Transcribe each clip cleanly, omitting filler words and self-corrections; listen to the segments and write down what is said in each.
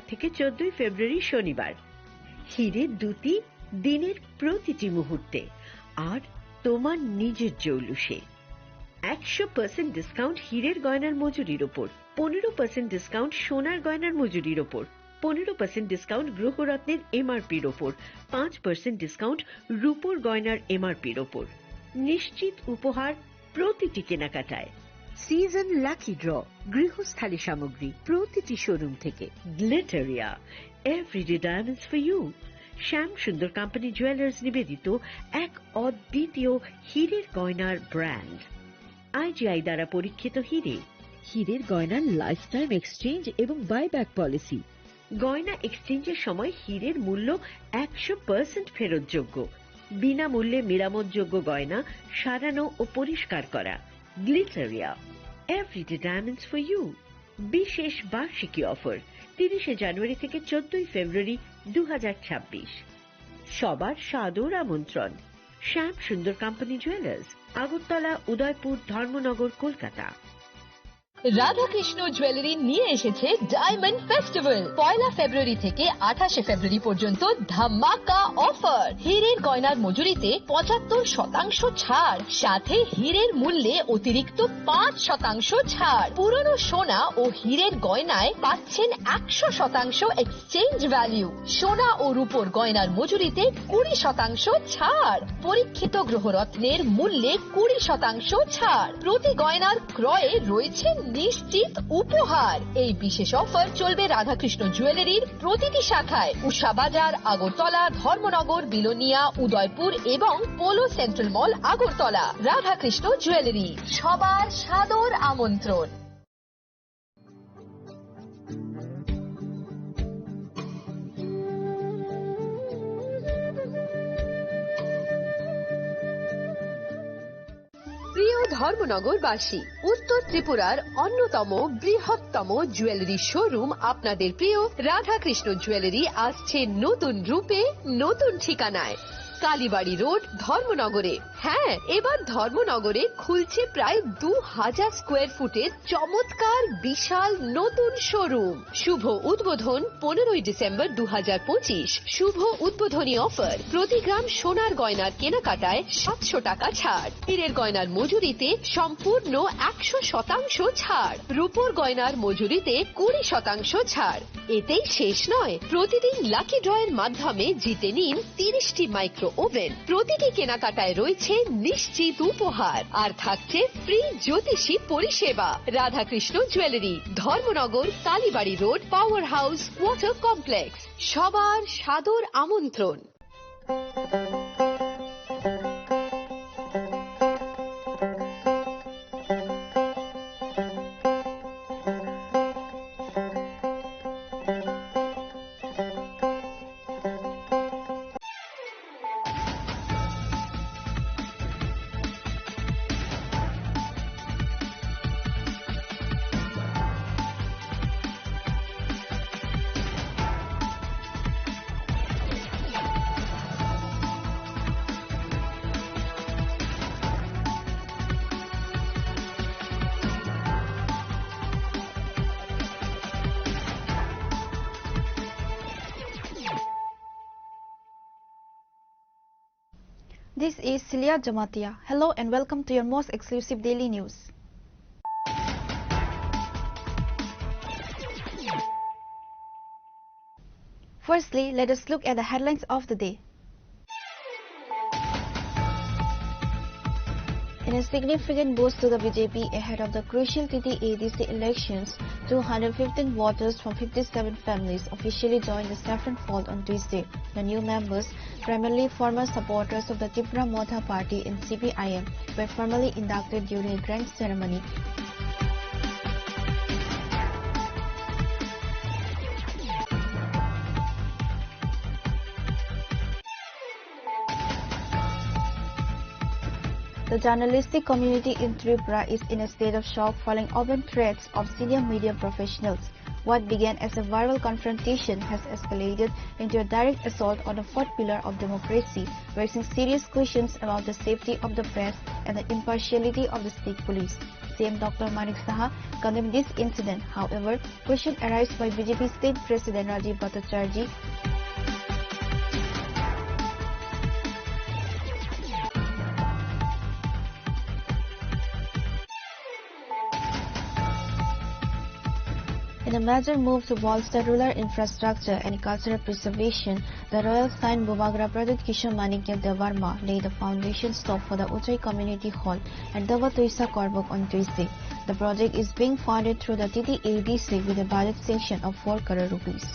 থেকে 14 ফেব্রুয়ারি শনিবার। হীরের দুটি দিনের প্রতিটি মুহূর্তে আর তোমার নিজের জৌলুসে। 100% ডিসকাউন্ট হীরের গয়নার মজুরির ওপর, 15% ডিসকাউন্ট সোনার গয়নার মজুরির ওপর, 15% ডিসকাউন্ট গ্রহরত্নের এমআরপির ওপর, 5% ডিসকাউন্ট রূপোর গয়নার এমআরপির ওপর। নিশ্চিত উপহার প্রতিটি কেনাকাটায়। সিজন লাকি ড্র গৃহস্থালী সামগ্রী প্রতিটি শোরুম থেকে। Glitteria, everyday diamonds for you. Shyam Sundar company jewellers নিবেদিত এক অদ্বিতীয় হীরের গয়নার ব্র্যান্ড। আইজিআই দ্বারা পরীক্ষিত হীরে। হীরের গয়নার লাইফ টাইম এক্সচেঞ্জ এবং বাইব্যাক পলিসি। গয়না এক্সচেঞ্জের সময় হীরের মূল্য 100% ফেরতযোগ্য। বিনামূল্যে মেরামতযোগ্য গয়না সারানো ও পরিষ্কার করা। Glitteria, everyday diamonds for you. বিশেষ বার্ষিকী অফার 30 জানুয়ারি থেকে 14 ফেব্রুয়ারি 2026। সবার সাদর আমন্ত্রণ। শ্যাম Sundar company jewellers, Agartala, Udaipur, Dharmanagar, Kolkata. Radhakrishna jewellery নিয়ে এসেছে ডায়মন্ড ফেস্টিভ্যাল। 1 ফেব্রুয়ারি থেকে 28 ফেব্রুয়ারি পর্যন্ত ধামাকা অফার। হীরের গয়নার মজুরিতে 75% ছাড়, সাথে হীরের মূল্যে অতিরিক্ত 5% ছাড়। পুরনো সোনা ও হীরের গয়নায় পাচ্ছেন 100% এক্সচেঞ্জ ভ্যালু। সোনা ও রূপোর গয়নার মজুরিতে 20% ছাড়। পরীক্ষিত গ্রহরত্নের মূল্যে 20% ছাড়। প্রতি গয়নার ক্রয়ে রয়েছে নিশ্চিত উপহার। এই বিশেষ অফার চলবে রাধাকৃষ্ণ জুয়েলারির প্রতিটি শাখায়, উষা বাজার, আগরতলা, ধর্মনগর, বিলোনিয়া, উদয়পুর এবং পোলো সেন্ট্রাল মল, আগরতলা। রাধাকৃষ্ণ জুয়েলারি, সবার সাদর আমন্ত্রণ। প্রিয় ধর্মনগরবাসী, উত্তর ত্রিপুরার অন্যতম বৃহত্তম জুয়েলারি শোরুম আপনাদের প্রিয় রাধাকৃষ্ণ জুয়েলারি আসছে নতুন রূপে, নতুন ঠিকানায়। কালীবাড়ি রোড, ধর্মনগরে। হ্যাঁ, এবার ধর্মনগরে খুলছে প্রায় 2000 স্কোয়ার ফুটের চমৎকার বিশাল নতুন শোরুম। শুভ উদ্বোধন 15 ডিসেম্বর 2025। শুভ উদ্বোধনী অফার, প্রতি গ্রাম সোনার গয়নার কেনাকাটায় 700 টাকা ছাড়। হীরের গয়নার মজুরিতে সম্পূর্ণ 100% ছাড়। রূপোর গয়নার মজুরিতে 20% ছাড়। এতেই শেষ নয়, প্রতিদিন লাকি ড্রয়ের মাধ্যমে জিতে নিন 30টি মাইক্রো ওভেন। প্রতিটি কেনাকাটায় রয়েছে নিশ্চিত উপহার, আর থাকছে ফ্রি জ্যোতিষী পরিষেবা। Radhakrishna jewellery, Dharmanagar, Kalibari road, power house, water complex. সবার সাদর আমন্ত্রণ। This is Celia Jamatia. Hello and welcome to your most exclusive daily news. Firstly, let us look at the headlines of the day. In a significant boost to the BJP ahead of the crucial TT-ADC elections, 215 voters from 57 families officially joined the Saffron Fold on Tuesday. The new members, primarily former supporters of the Tripura Motha Party and CPIM, were formally inducted during a grand ceremony. The journalistic community in Tripura is in a state of shock following open threats of senior media professionals. What began as a viral confrontation has escalated into a direct assault on the fourth pillar of democracy, raising serious questions about the safety of the press and the impartiality of the state police. CM Dr. Manik Saha condemned this incident. However, question arise by BJP State President Rajiv Bhattacharjee. In a major move to bolster rural infrastructure and cultural preservation, the Royal Saint Bobagra Pradit Kishore Manikya Devarma laid the foundation stone for the Uchai Community Hall at Dava Toisa Korbuk on Tuesday. The project is being funded through the TTADC with a budget sanction of 4 crore rupees.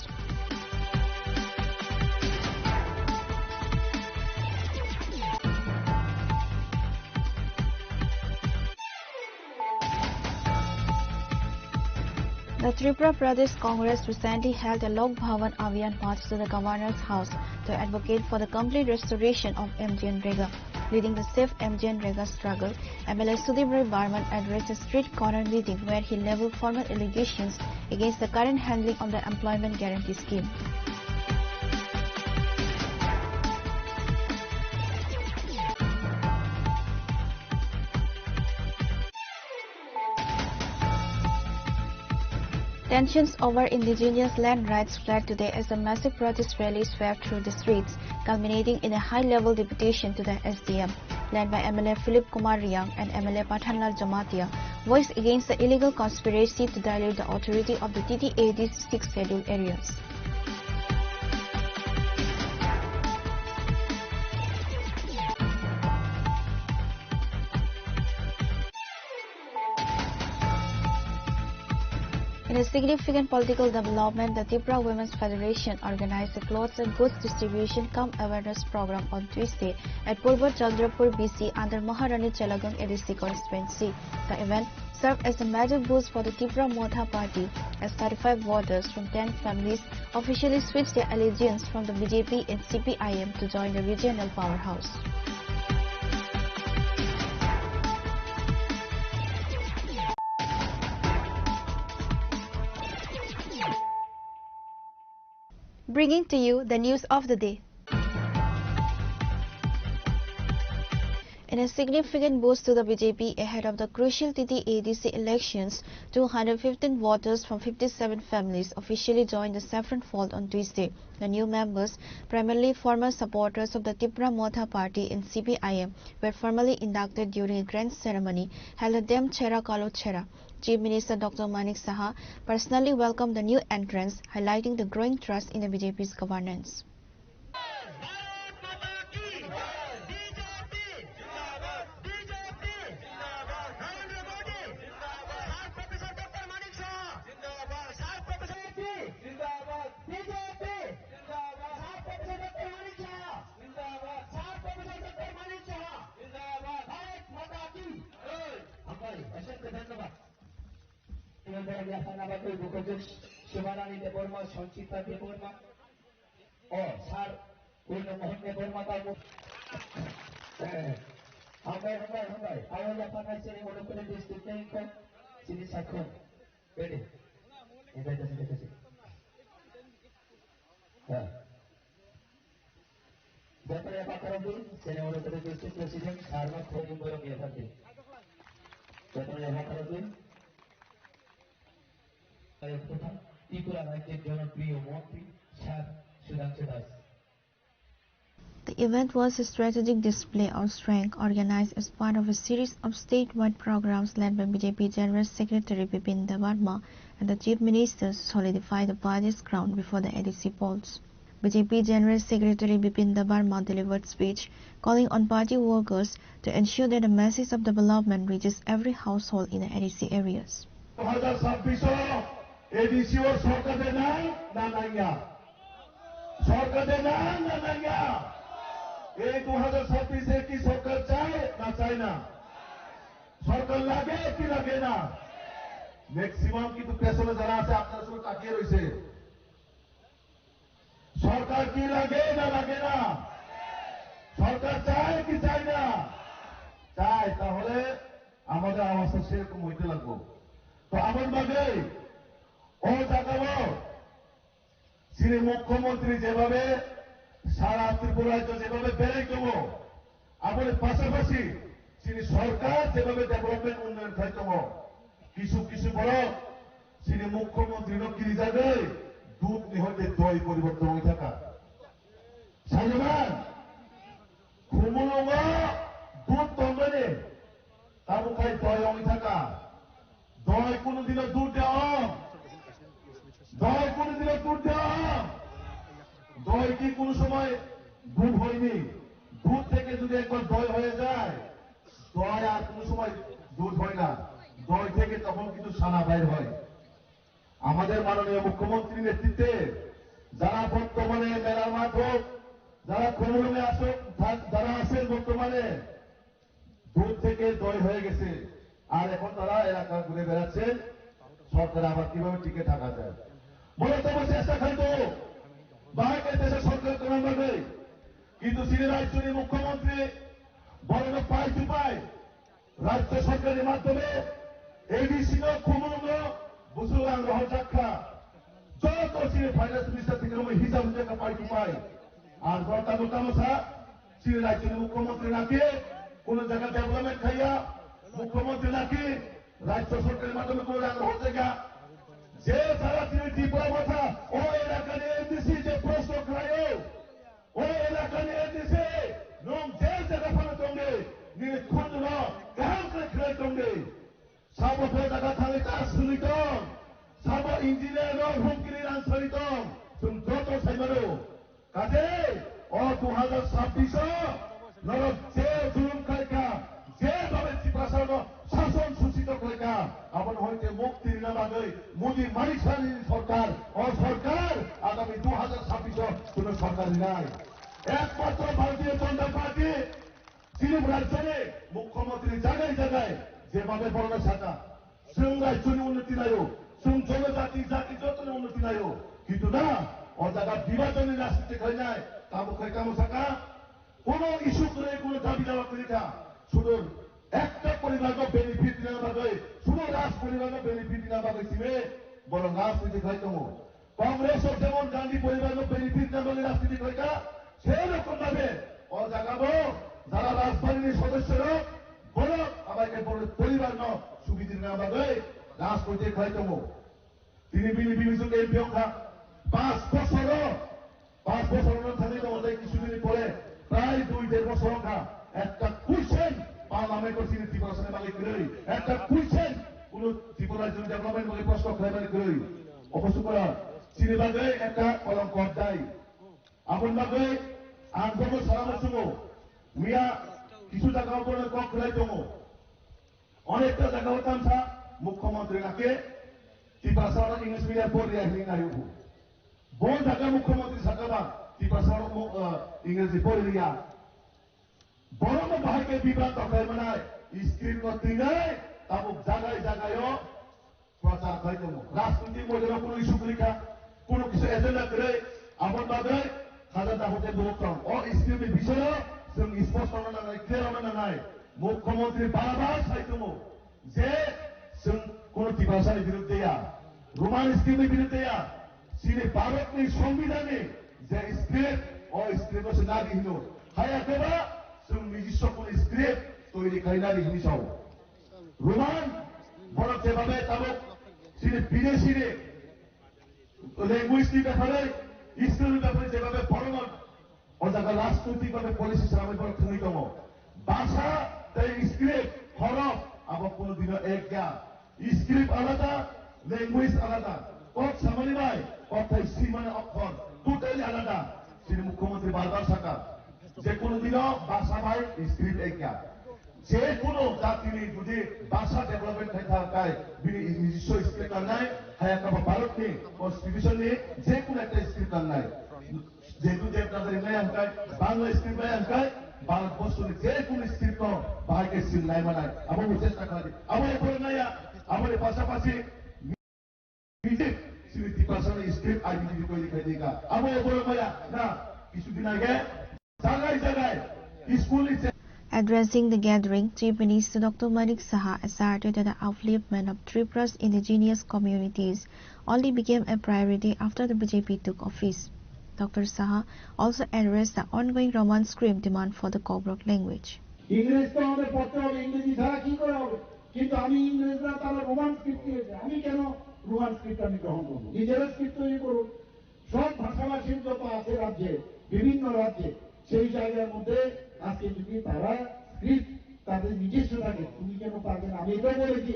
The Tripura Pradesh Congress recently held a Lok Bhavan Abhiyan march to the Governor's house to advocate for the complete restoration of MGNREGA. Leading the Safe MGNREGA struggle, MLA Sudhir Rai Barman addressed a street corner meeting where he leveled formal allegations against the current handling of the Employment Guarantee Scheme. Tensions over indigenous land rights flared today as a massive protest rally swept through the streets, culminating in a high-level deputation to the SDM, led by MLA Philip Kumar Riang and MLA Pathanlal Jamatia, voiced against the illegal conspiracy to dilute the authority of the TTAD's 6 scheduled areas. In a significant political development, the Tripura Women's Federation organized a clothes and goods distribution cum awareness program on Tuesday at Purba Chandrapur BC under Maharani Chelagang ADC constituency. The event served as a major boost for the Tripura Motha Party as 35 voters from 10 families officially switched their allegiance from the BJP and CPIM to join the regional powerhouse. Bringing to you the news of the day. In a significant boost to the BJP ahead of the crucial TTADC elections, 215 voters from 57 families officially joined the Saffron Fold on Tuesday. The new members, primarily former supporters of the Tripura Motha Party and CPIM, were formally inducted during a grand ceremony held at Dem Chera Kalo Chera. Chief Minister Dr. Manik Saha personally welcomed the new entrants, highlighting the growing trust in the BJP's governance. Shivarani Deborma, Sanchita Deborma, oh, Sir, William Mohan Deborma, Hungary, I was a financial monopoly district, Sini Sakon, ready. Jataya Bakarabu, Senator District President, Sarma Thorimboro Yavati. Jataya Bakarabu. The event was a strategic display of strength organized as part of a series of statewide programs led by BJP General Secretary Bipin Debarma and the Chief Minister to solidify the party's ground before the ADC polls. BJP General Secretary Bipin Debarma delivered speech calling on party workers to ensure that the message of development reaches every household in the ADC areas. ADC or Sorkade Nananga. Sorkade Nananga. A 2026 की सरकार चाहे ना चाहे ना सरकार लागे कि लागे ना मैक्सिमम की तो पैसों में जरा से आपने सुन ताकिए रोइसे सरकार की लागे ना सरकार चाहे कि चाहे ना चाहे ताहले आमाদের আওয়াজ সেরকম হইতে লাগবো তো আমার মাঝে ও জাগাবো শ্রী মুখ্যমন্ত্রী যেভাবে সারা ত্রিপুরা রাজ্য যেভাবে বেড়ে গেল আমাদের পাশাপাশি তিনি সরকার যেভাবে ডেভেলপমেন্ট উন্নয়ন খাইতম কিছু কিছু বড় তিনি মুখ্যমন্ত্রী নকিরি যাবে দুধ নিহতে দই পরিবর্তন হয়ে থাকা সাজমান খুমুলুঙ দুধ তঙ্গনে তাবু খাই দই হয়ে থাকা দই কোনোদিনও দুধ দেওয়া দই কোনোদিনও দুধ দেওয়া দই কি কোনো সময় দুধ হয়নি দুধ থেকে যদি একবার দই হয়ে যায় দই আর কোনো সময় দুধ হয় না দই থেকে তখন কিন্তু সানা বাইর হয় আমাদের মাননীয় মুখ্যমন্ত্রীর নেতৃত্বে যারা বর্তমানে মেলার মাঠ হোক যারা খুমুলুঙে আসুক যারা আছেন বর্তমানে দুধ থেকে দই হয়ে গেছে আর এখন তারা এলাকা ঘুরে বেড়াচ্ছেন সরকার আবার কিভাবে টিকে থাকা যায় মূলত চেষ্টা খাইতো বাইরের দেশের সরকার কোন ভাবে কিন্তু তিনি রাজ্যের মুখ্যমন্ত্রী বড় পায় টু পায় রাজ্য সরকারের মাধ্যমে এডিসি খুমুলুঙ বুসুলাং রহজাক্ষা যত তিনি ফাইন্যান্স মিনিস্টার থেকে হিসাব টাকা পাই টু পাই আর গতানো তামসা তিনি রাজ্যের মুখ্যমন্ত্রী নাকি কোন জায়গা ডেভেলপমেন্ট খাইয়া মুখ্যমন্ত্রী নাকি রাজ্য সরকারের মাধ্যমে কোন আগ্রহ জায়গা যে যারা তিনি ত্রিপুরা কথা ও এলাকা নিয়ে এডিসি যে প্রশ্ন খায় ও এলাকা নিয়ে এডিসি নম যে জায়গা ফালে তোমরে নিয়ে খুঁজ ন কাহাম করে খেলে তোমরে সাবো জায়গা থালে কাজ শুনিতম সাবো ইঞ্জিনিয়ার হুমকির আনসারিতম তুমি যত সাইমারো কাজে ও 2026 নরক যে জুলুম খাইকা যেভাবে ত্রিপুরা শাসন সূচিত খাইকা আপন হইতে মুক্তির নামাগে মোদী মানিসানি সরকার ও সরকার আগামী 2026 কোন সরকার নাই একমাত্র ভারতীয় জনতা পার্টি সিলিম রাজ্যে মুখ্যমন্ত্রী জায়গায় জায়গায় যেভাবে বড় শাখা সিং রাজ্যের উন্নতি নাই সিং জনজাতি জাতি যত উন্নতি নাই কিন্তু না ও জায়গা বিভাজনের রাজনীতি খাই নাই তাবো খাই কামো শাখা কোন ইস্যু করে কোন দাবি দাওয়া করে না শুধু একটা পরিবারকে বেনিফিট না পাবে শুধু রাজ পরিবারকে বেনিফিট না পাবে সিমে বড় রাজনীতি খাই কামো কংগ্রেস যেমন গান্ধী পরিবারকে বেনিফিট না বলে রাজনীতি করে সেই রকম ভাবে ও জায়গাবো যারা রাজবাড়ির সদস্যরা বড় আমাকে বড় পরিবার ন সুবিধা না পাবে রাজনীতি খাই কামো তিনি বিনি যুগে এমপি অংখা 5 বছর থাকলে আমাদের কিছুদিন পরে প্রায় 2-1.5 বছর অংখা একটা কুইশন পার্লামেন্টের তিনি ত্রিপুরা মালিক করে একটা কুইশন কোন ত্রিপুরার জন্য ডেভেলপমেন্ট বলে প্রশ্ন খাইবানি করে অবশ্য করা চিনি বাগে একটা কলঙ্ক দেয় আপন বাগে আন্দোলন সারানোর সময় মিয়া কিছু জায়গা উপরে কক খেলাই দম অনেকটা জায়গা হতাম সা মুখ্যমন্ত্রী নাকে ত্রিপুরা ইংলিশ মিডিয়াম পড়ে আসলি না হবো বন জায়গা মুখ্যমন্ত্রী সাকাবা ত্রিপুরা ইংরেজি পড়ে দিয়া বড় বাহাকে বিভ্রান্ত খাই মানায় স্ক্রিন করতে নাই তাবুক জায়গায় জায়গায় প্রচার খাই দম রাজনীতি মধ্যে কোনো ইস্যু পরীক্ষা কোনো কিছু এজেন্ডা করে আপন বাদে খাজা হতে বহুতম ও স্ক্রিনের বিষয় जों স্পষ্ট হওয়া নাই ক্লিয়ার হওয়া নাই মুখ্যমন্ত্রী বারবার চাইতম যে जों কোন ত্রিভাষার বিরুদ্ধে রোমান স্ক্রিপ্টের বিরুদ্ধে সিনে ভারতনি সংবিধানে যে স্ক্রিপ্ট ও স্ক্রিপ্ট না দিল হায়াকেবা जों নিজস্ব কোন স্ক্রিপ্ট তৈরি খাইনারি হিসাব রোমান বড় যেভাবে তাবক সিনে বিদেশিরে ল্যাঙ্গুয়েজটি ব্যাপারে স্কুলের ব্যাপারে যেভাবে পড়ানো ও জায়গা রাজনৈতিকভাবে পলিসি সামনে বড় ক্ষণিতম ভাষা তাই স্ক্রিপ্ট হরফ আবার কোনদিনও এক জ্ঞান স্ক্রিপ্ট আলাদা ল্যাঙ্গুয়েজ আলাদা পথ সামানি ভাই অর্থাৎ সীমানা অক্ষর টোটালি আলাদা তিনি মুখ্যমন্ত্রী বারবার থাকা যে কোনদিনও ভাষা ভাই স্ক্রিপ্ট এক জ্ঞান যে কোনো জাতিনি যদি ভাষা ডেভেলপমেন্ট থাকায় নিজস্ব স্ক্রিপ্ট নাই হায়াকাবা ভারতনি কনস্টিটিউশন নিয়ে যে কোনো একটা স্ক্রিপ্ট নাই যেহেতু দেবনাগরী নাই আনকায় বাংলা স্ক্রিপ্ট নাই আনকায় ভারতবর্ষের যে কোনো স্ক্রিপ্ট ভাইকে স্ক্রিপ্ট নাই মানায় আমার চেষ্টা করি আমার এরপরে নাই আমার পাশাপাশি ত্রিপুরা স্ক্রিপ্ট আইডেন্টিটি তৈরি করে দিগা আমার এরপরে মায়া না কিছুদিন আগে জায়গায় জায়গায় school Addressing the gathering, Chief Minister Dr. Manik Saha asserted that the upliftment of Tripura's indigenous communities only became a priority after the BJP took office. Dr. Saha also addressed the ongoing Roman script demand for the Kobrok language. ইংরেজ তো আমাদের পড়তে হবে, ইংরেজি ছাড়া কি করে হবে? কিন্তু আমি ইংরেজরা তারা রোমান স্ক্রিপ্ট দিয়েছে, আমি কেন রোমান স্ক্রিপ্ট আমি গ্রহণ করবো? নিজেরা স্ক্রিপ্ট তৈরি করুন। সব ভাষাভাষীর যত আছে রাজ্যে, বিভিন্ন রাজ্যে, সেই জায়গার মধ্যে আজকে যদি তারা স্ক্রিপ্ট তাদের নিজস্ব থাকে, তুমি কেন পারবে না? আমি এটাও বলেছি,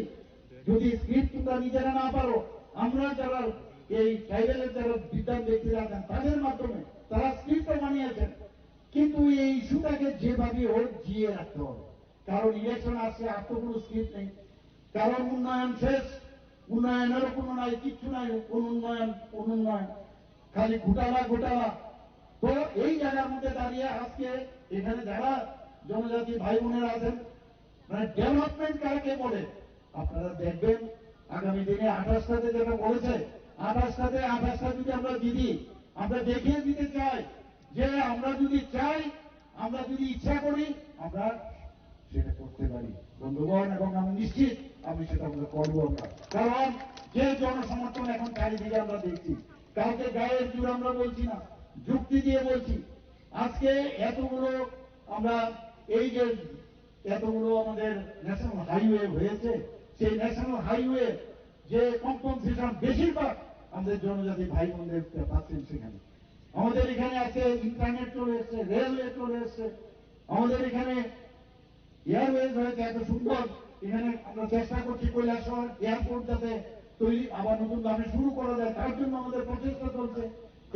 যদি স্ক্রিপ্ট তোমরা নিজেরা না পারো, আমরা যারা এই ট্রাইবেলের যারা বিদ্যান ব্যক্তিরা আছেন তাদের মাধ্যমে তারা স্ক্রিপ্টও বানিয়েছেন, কিন্তু এই ইস্যুটাকে যেভাবে হোক জিয়ে রাখতে হবে। কারণ ইলেকশন আসছে, আর তো কোনো স্ক্রিপ্ট নেই, কারণ উন্নয়ন শেষ, উন্নয়নেরও কোনো নাই, কিচ্ছু নাই, অনুন্নয়ন খালি ঘোটালা ঘোটালা। তো এই জায়গার মধ্যে দাঁড়িয়ে আজকে এখানে যারা জনজাতি ভাই বোনেরা আছেন, মানে ডেভেলপমেন্ট কাকে বলে আপনারা দেখবেন আগামী দিনে 28টাতে যেটা বলেছে, 28টা যদি আমরা দিদি আমরা দেখিয়ে দিতে চাই যে আমরা যদি চাই, আমরা যদি ইচ্ছা করি, আমরা সেটা করতে পারি বন্ধুগণ, এবং আমি নিশ্চিত আমি সেটা আমরা করবো। আমরা কারণ যে জনসমর্থন এখন চারিদিকে আমরা দেখছি, কাউকে গায়ের জোর আমরা বলছি না, যুক্তি দিয়ে বলছি। আজকে এতগুলো আমরা এই যে এতগুলো আমাদের ন্যাশনাল হাইওয়ে হয়েছে, সেই ন্যাশনাল হাইওয়ে যে কম্পনসেশন বেশিরভাগ আমাদের জনজাতি ভাই বোনদের পাচ্ছেন। সেখানে আমাদের এখানে আছে ইন্টারনেট চলে এসছে, রেলওয়ে চলে এসছে, আমাদের এখানে এয়ারওয়েজ হয়েছে এত সুন্দর। এখানে আমরা চেষ্টা করছি কৈলাসহর এয়ারপোর্ট যাতে তৈরি আবার নতুন ভাবে শুরু করা যায়, তার জন্য আমাদের প্রচেষ্টা চলছে।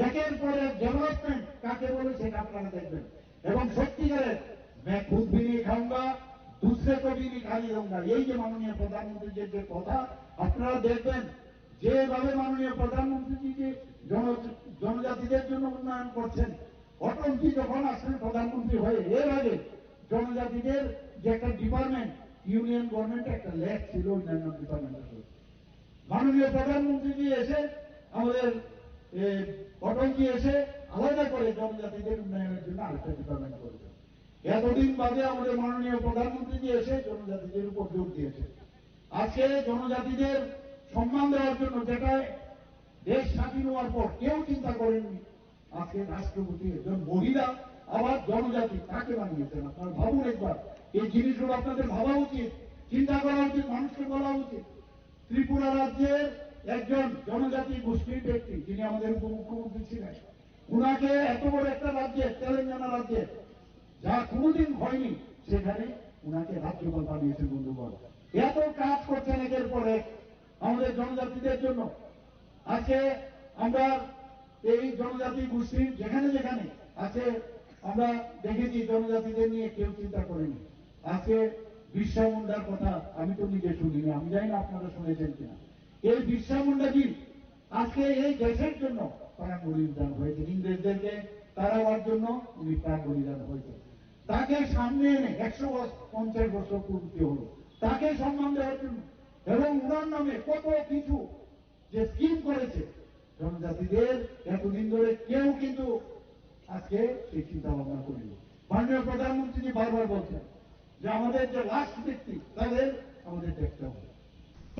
একের পরে ডেভেলপমেন্ট কাকে বলে সেটা আপনারা দেখবেন, এবং সত্যিকারের मैं खुद भी नहीं खाऊंगा, दूसरे को भी नहीं खाने दूंगा, এই যে মাননীয় প্রধানমন্ত্রীর যে কথা আপনারা দেখবেন, যেভাবে মাননীয় প্রধানমন্ত্রী যে জনজাতিদের জন্য উন্নয়ন করছেন। অটলজি যখন আসেন প্রধানমন্ত্রী হয়ে, এর আগে জনজাতিদের যে একটা ডিপার্টমেন্ট ইউনিয়ন গভর্নমেন্টে একটা ল্যাব ছিল, অন্যান্য ডিপার্টমেন্টের মাননীয় প্রধানমন্ত্রী এসে আমাদের অটলজি এসে আলাদা করে জনজাতিদের উন্নয়নের জন্য আরেকটা ডিপার্টমেন্ট করেছে। এতদিন বাদে আমাদের মাননীয় প্রধানমন্ত্রী এসে জনজাতিদের উপর জোর দিয়েছে। আজকে জনজাতিদের সম্মান দেওয়ার জন্য, যেটা দেশ স্বাধীন হওয়ার পর কেউ চিন্তা করেননি, আজকে রাষ্ট্রপতি একজন মহিলা আবার জনজাতি, তাকে বানিয়েছেন। আপনারা ভাবুন একবার, এই জিনিসগুলো আপনাদের ভাবা উচিত, চিন্তা করা উচিত, মানুষকে বলা উচিত। ত্রিপুরা রাজ্যের একজন জনজাতি গোষ্ঠীর ব্যক্তি, যিনি আমাদের উপমুখ্যমন্ত্রী ছিলেন, উনাকে এত বড় একটা রাজ্যে, তেলেঙ্গানা রাজ্যে যা কোনোদিন হয়নি, সেখানে উনাকে রাজ্যপাল বানিয়েছেন। বন্ধুগণ, এত কাজ করছেন একের পরে আমাদের জনজাতিদের জন্য। আজকে আমরা এই জনজাতি গোষ্ঠীর যেখানে যেখানে আছে, আমরা দেখেছি জনজাতিদের নিয়ে কেউ চিন্তা করেনি। আজকে বিরসা মুন্ডার কথা আমি তো নিজে শুনিনি, আমি জানি না আপনারা শুনেছেন কিনা। এই বিরসা মুন্ডাজি আজকে এই দেশের জন্য প্রাণ বলিদান হয়েছে, ইংরেজদেরকে তাড়াবার জন্য উনি প্রাণ বলিদান হয়েছে। তাকে সামনে এনে 150 বছর পূর্তি হলো, তাকে সম্মান দেওয়ার জন্য, এবং উনার নামে কত কিছু যে স্কিম করেছে জনজাতিদের, এতদিন ধরে কেউ কিন্তু আজকে সেই চিন্তা ভাবনা করিনি। মাননীয় প্রধানমন্ত্রী বারবার বলছেন যে আমাদের যে লাস্ট ব্যক্তি তাদের আমাদের দেখতে হবে।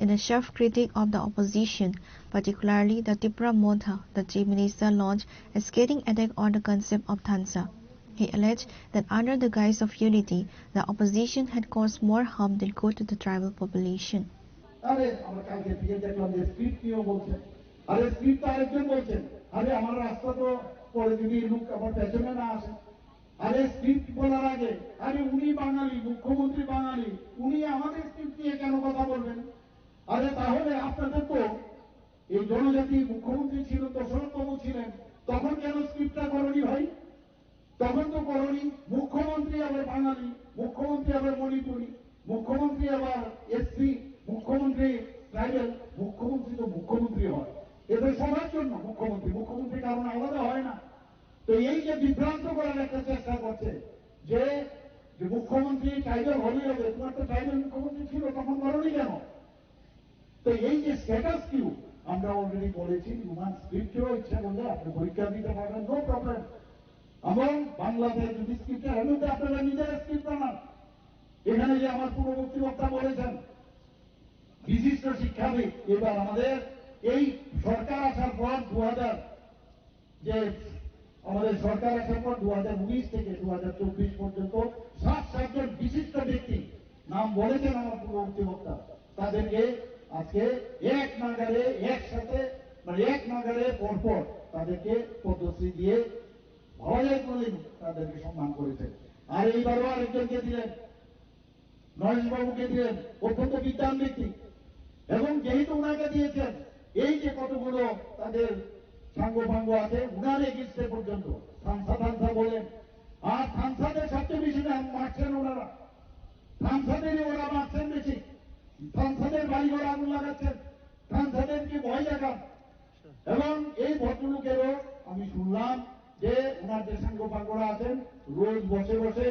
In a sharp critique of the opposition, particularly the Tripura Modha, the Chief Minister launched a scathing attack on the concept of Tansa. He alleged that under the guise of unity, the opposition had caused more harm than good to the tribal population. আরে আমরা কালকে থেকে দেখলাম যে script নিয়েও বলছেন, আরে script আরেকজন বলছেন, আরে আমার রাস্তা তো পরে যদি লোক আমার পেছনে না আসে, আরে স্ক্রিপ্ট বলার আগে, আরে উনি বাঙালি, মুখ্যমন্ত্রী বাঙালি, উনি আমাদের স্ক্রিপ্ট নিয়ে কেন কথা বলবেন? আরে তাহলে আপনাদের তো এই জনজাতি মুখ্যমন্ত্রী ছিল, দশরথবাবু ছিলেন, তখন কেন স্ক্রিপ্টটা করনি ভাই? তখন তো করনি। মুখ্যমন্ত্রী আবার বাঙালি, মুখ্যমন্ত্রী আবার মণিপুরি, মুখ্যমন্ত্রী আবার এসসি, মুখ্যমন্ত্রী ট্রাইবেল, মুখ্যমন্ত্রী তো মুখ্যমন্ত্রী হয়, এদের সবার জন্য মুখ্যমন্ত্রী, মুখ্যমন্ত্রী কারণ আলাদা হয় না। তো এই যে বিভ্রান্ত করার একটা চেষ্টা করছে যে মুখ্যমন্ত্রী ট্রাইবেল হলেই হবে, তোমার তো ট্রাইবেল মুখ্যমন্ত্রী ছিল, তখন করনি কেন? তো এই যে স্ট্যাটাস কিউ, আমরা অলরেডি বলেছি, রোমান স্ক্রিপ্টেও ইচ্ছা করলে আপনি পরীক্ষা দিতে পারবেন, নো প্রবলেম। এবং বাংলাতে যদি স্ক্রিপ্টের মধ্যে আপনারা নিজেরা স্ক্রিপ্ট বানান। এখানে যে আমার পূর্ববর্তী বক্তা বলেছেন বিশিষ্ট শিক্ষাবিদ, এবার আমাদের এই সরকার আসার পর 2000 যে আমাদের সরকার আসার পর 2019 থেকে 2024 পর্যন্ত 7 জন বিশিষ্ট ব্যক্তি নাম বলেছেন আমার পূর্ববর্তী বক্তা, তাদেরকে আজকে এক নাগারে একসাথে মানে এক নাগারে পরপর তাদেরকে পদ্মশ্রী দিয়ে ভাবা যায় কোনদিন তাদেরকে সম্মান করেছেন। আর এইবারও আরেকজনকে দিলেন, নরেশবাবুকে দিলেন, অত্যন্ত বিদ্বান ব্যক্তি। এবং যেহেতু ওনাকে দিয়েছেন, এই যে কতগুলো তাদের সাঙ্গ আছে উনার এগেস্টে পর্যন্ত থানসা বলেন, আর থানসাদের সবচেয়ে বেশি নাম মারছেন ওনারা, থানসাদেরই ওরা মারছেন বেশি, থানসাদের বাড়িঘর আগুন লাগাচ্ছেন, থানসাদেরকে ভয় দেখান। এবং এই ভদ্রলোকেরও আমি শুনলাম যে ওনার যে সাঙ্গপাঙ্গরা আছেন রোজ বসে বসে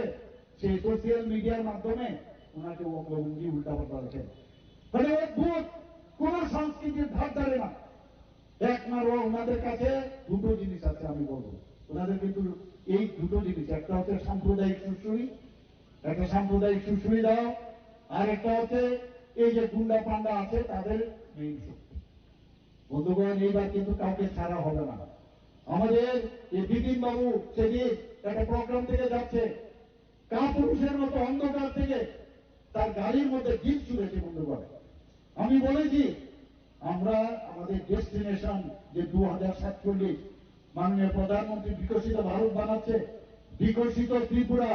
সেই সোশ্যাল মিডিয়ার মাধ্যমে ওনাকে অঙ্গভঙ্গি উল্টাপাল্টা রাখেন। মানে অদ্ভুত, কোন সংস্কৃতির ধার ধারে না। একমাত্র ওনাদের কাছে দুটো জিনিস আছে আমি বলবো, ওনাদের কিন্তু এই দুটো জিনিস, একটা হচ্ছে সাম্প্রদায়িক সুশ্রী, একটা সাম্প্রদায়িক সুশ্রী দাও, আর একটা হচ্ছে এই যে গুন্ডা পান্ডা আছে তাদের মেইন শক্তি। বন্ধুগণ, এইবার কিন্তু কাউকে ছাড়া হবে না। আমাদের এই বিপিন বাবু সেদিন একটা প্রোগ্রাম থেকে যাচ্ছে, কাপুরুষের মতো অন্ধকার থেকে তার গাড়ির মধ্যে গিফট ছুড়েছে। বন্ধুগণ, আমি বলেছি আমরা আমাদের ডেস্টিনেশন যে 2047 মাননীয় প্রধানমন্ত্রী বিকশিত ভারত বানাচ্ছে, বিকশিত ত্রিপুরা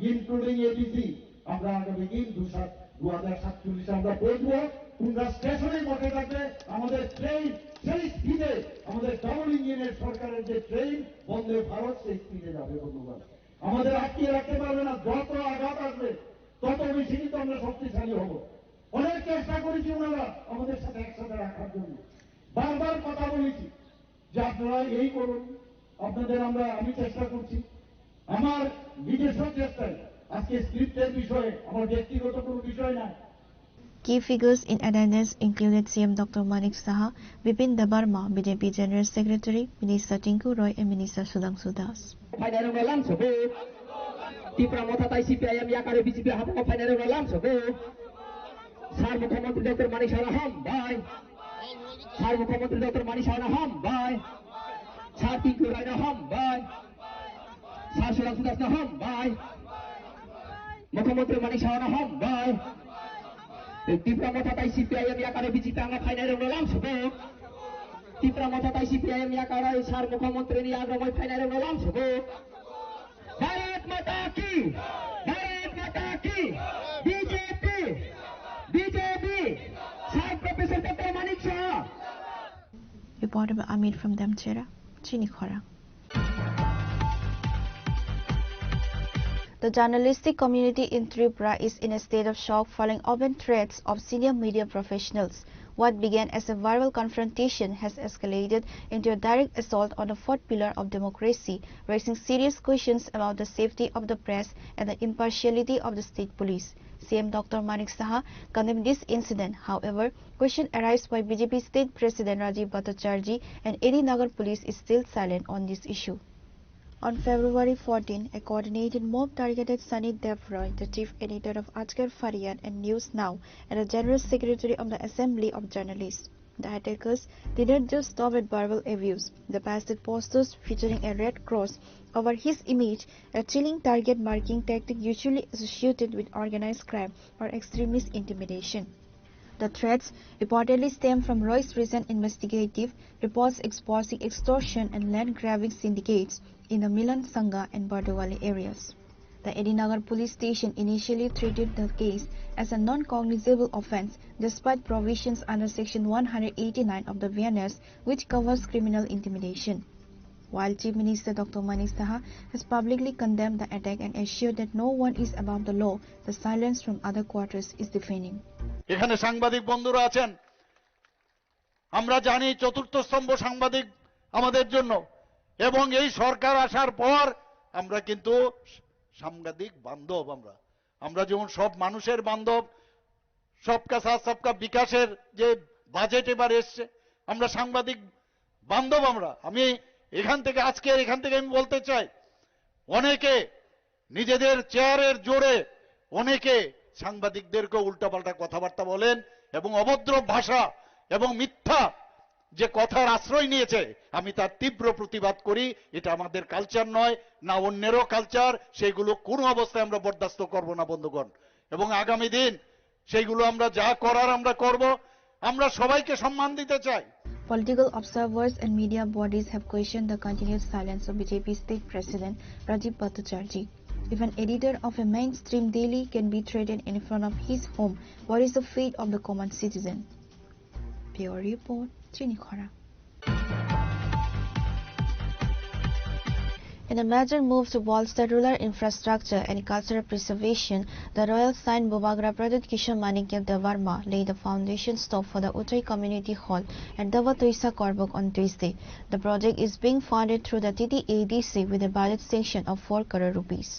ইনক্লুডিং এডিসি, আমরা আগামী দিন 2047 আমরা পৌঁছবো। তোমরা স্টেশনে বসে থাকবে, আমাদের ট্রেন সেই স্পিডে, আমাদের ডাবল ইঞ্জিনের সরকারের যে ট্রেন বন্দে ভারত সেই স্পিডে যাবে। বন্ধুগণ, আমাদের আটকিয়ে রাখতে পারবে না। যত আঘাত আসবে তত বেশি কিন্তু আমরা শক্তিশালী হব। অনেক চেষ্টা করেছি ওনারা আমাদের সাথে একসাথে রাখার জন্য, বারবার কথা বলেছি যে আপনারা এই করুন, আপনাদের আমি চেষ্টা করছি আমার নিজস্ব চেষ্টায়। আজকে স্ক্রিপ্টের বিষয়ে আমার ব্যক্তিগত কোনো বিষয় না। Key figures in attendance included CM Dr. Manik Saha, Bipin Debarma, BJP General Secretary, Minister Tinku Roy, and Minister Sudhanshu Das. Sir মুখ্যমন্ত্রী ডক্টর মানিক সাহা হাম ভাই, স্যার মুখ্যমন্ত্রী ডক্টর মানিক সাহা হাম ভাই, স্যার টিঙ্কু রায় হাম ভাই, স্যার সুধাংশু দাস হাম ভাই, মুখ্যমন্ত্রী মানিক সাহা হাম ভাই। ত্রিপুরা মথাতাই সিপিআইএম ইয়াকারে বিজেপি আঙ্গা ফাইনাল রংলাম সবে, ত্রিপুরা মথাতাই সিপিআইএম ইয়াকারে স্যার মুখ্যমন্ত্রী নি আগ্রময় ফাইনাল রংলাম সবে। ভারত মাতা কি, ভারত মাতা কি, BJP, BJP, sir professor doctor Manik Saha. Reported by Amir from Damchera, Chinikhora. The journalistic community in Tripura is in a state of shock following open threats of senior media professionals. What began as a verbal confrontation has escalated into a direct assault on the fourth pillar of democracy, raising serious questions about the safety of the press and the impartiality of the state police. CM Dr. Manik Saha condemned this incident. However, question arise why BJP State President Rajiv Bhattacharjee and AD Nagar Police is still silent on this issue. On February 14, a coordinated mob targeted Sunny Dev Roy, the chief editor of Ajgar Faryad and News Now, and the general secretary of the Assembly of Journalists. The attackers didn't just stop at verbal abuse. They pasted posters featuring a red cross over his image, a chilling target marking tactic usually associated with organized crime or extremist intimidation. The threats reportedly stem from Roy's recent investigative reports exposing extortion and land-grabbing syndicates in the Milan Sangha and Bardawali areas. The Edinagar police station initially treated the case as a non-cognizable offence despite provisions under Section 189 of the VNS, which covers criminal intimidation. While Chief Minister Dr. Manik Saha has publicly condemned the attack and assured that no one is above the law, the silence from other quarters is deafening. এখানে সাংবাদিক বন্ধুরা আছেন, আমরা জানি চতুর্থ স্তম্ভ সাংবাদিক আমাদের জন্য, এবং এই সরকার আসার পর আমরা কিন্তু সাংবাদিক বান্ধব। আমরা যেমন সব মানুষের বান্ধব, সবকা সাথ সবকা বিকাশের যে বাজেট এবার এসছে, আমরা সাংবাদিক বান্ধব। আমি এখান থেকে আমি বলতে চাই, অনেকে নিজেদের চেয়ারের জোরে অনেকে সাংবাদিকদেরকে উল্টাপাল্টা কথাবার্তা বলেন এবং অভদ্র ভাষা এবং মিথ্যা যে কথার আশ্রয় নিয়েছে আমি তার তীব্র প্রতিবাদ করি। এটা আমাদের কালচার নয়, না অন্যেরও কালচার। সেইগুলো কোনো অবস্থায় আমরা বরদাস্ত করব না বন্ধুগণ। এবং আগামী দিন সেইগুলো আমরা যা করার আমরা করব। আমরা সবাইকে সম্মান দিতে চাই। Political observers and media bodies have questioned the continued silence of BJP State President Rajiv Bhattacharjee. If an editor of a mainstream daily can be threatened in front of his home, what is the fate of the common citizen? Pure Report, Chini Khora. In a major move to bolster rural infrastructure and cultural preservation, the Royal Saint Bobagra Pradit Kishore Manikya Devarma laid the foundation stone for the Uttai Community Hall at Davatoisa Korbuk on Tuesday. The project is being funded through the TTADC with a budget sanction of 4 crore rupees.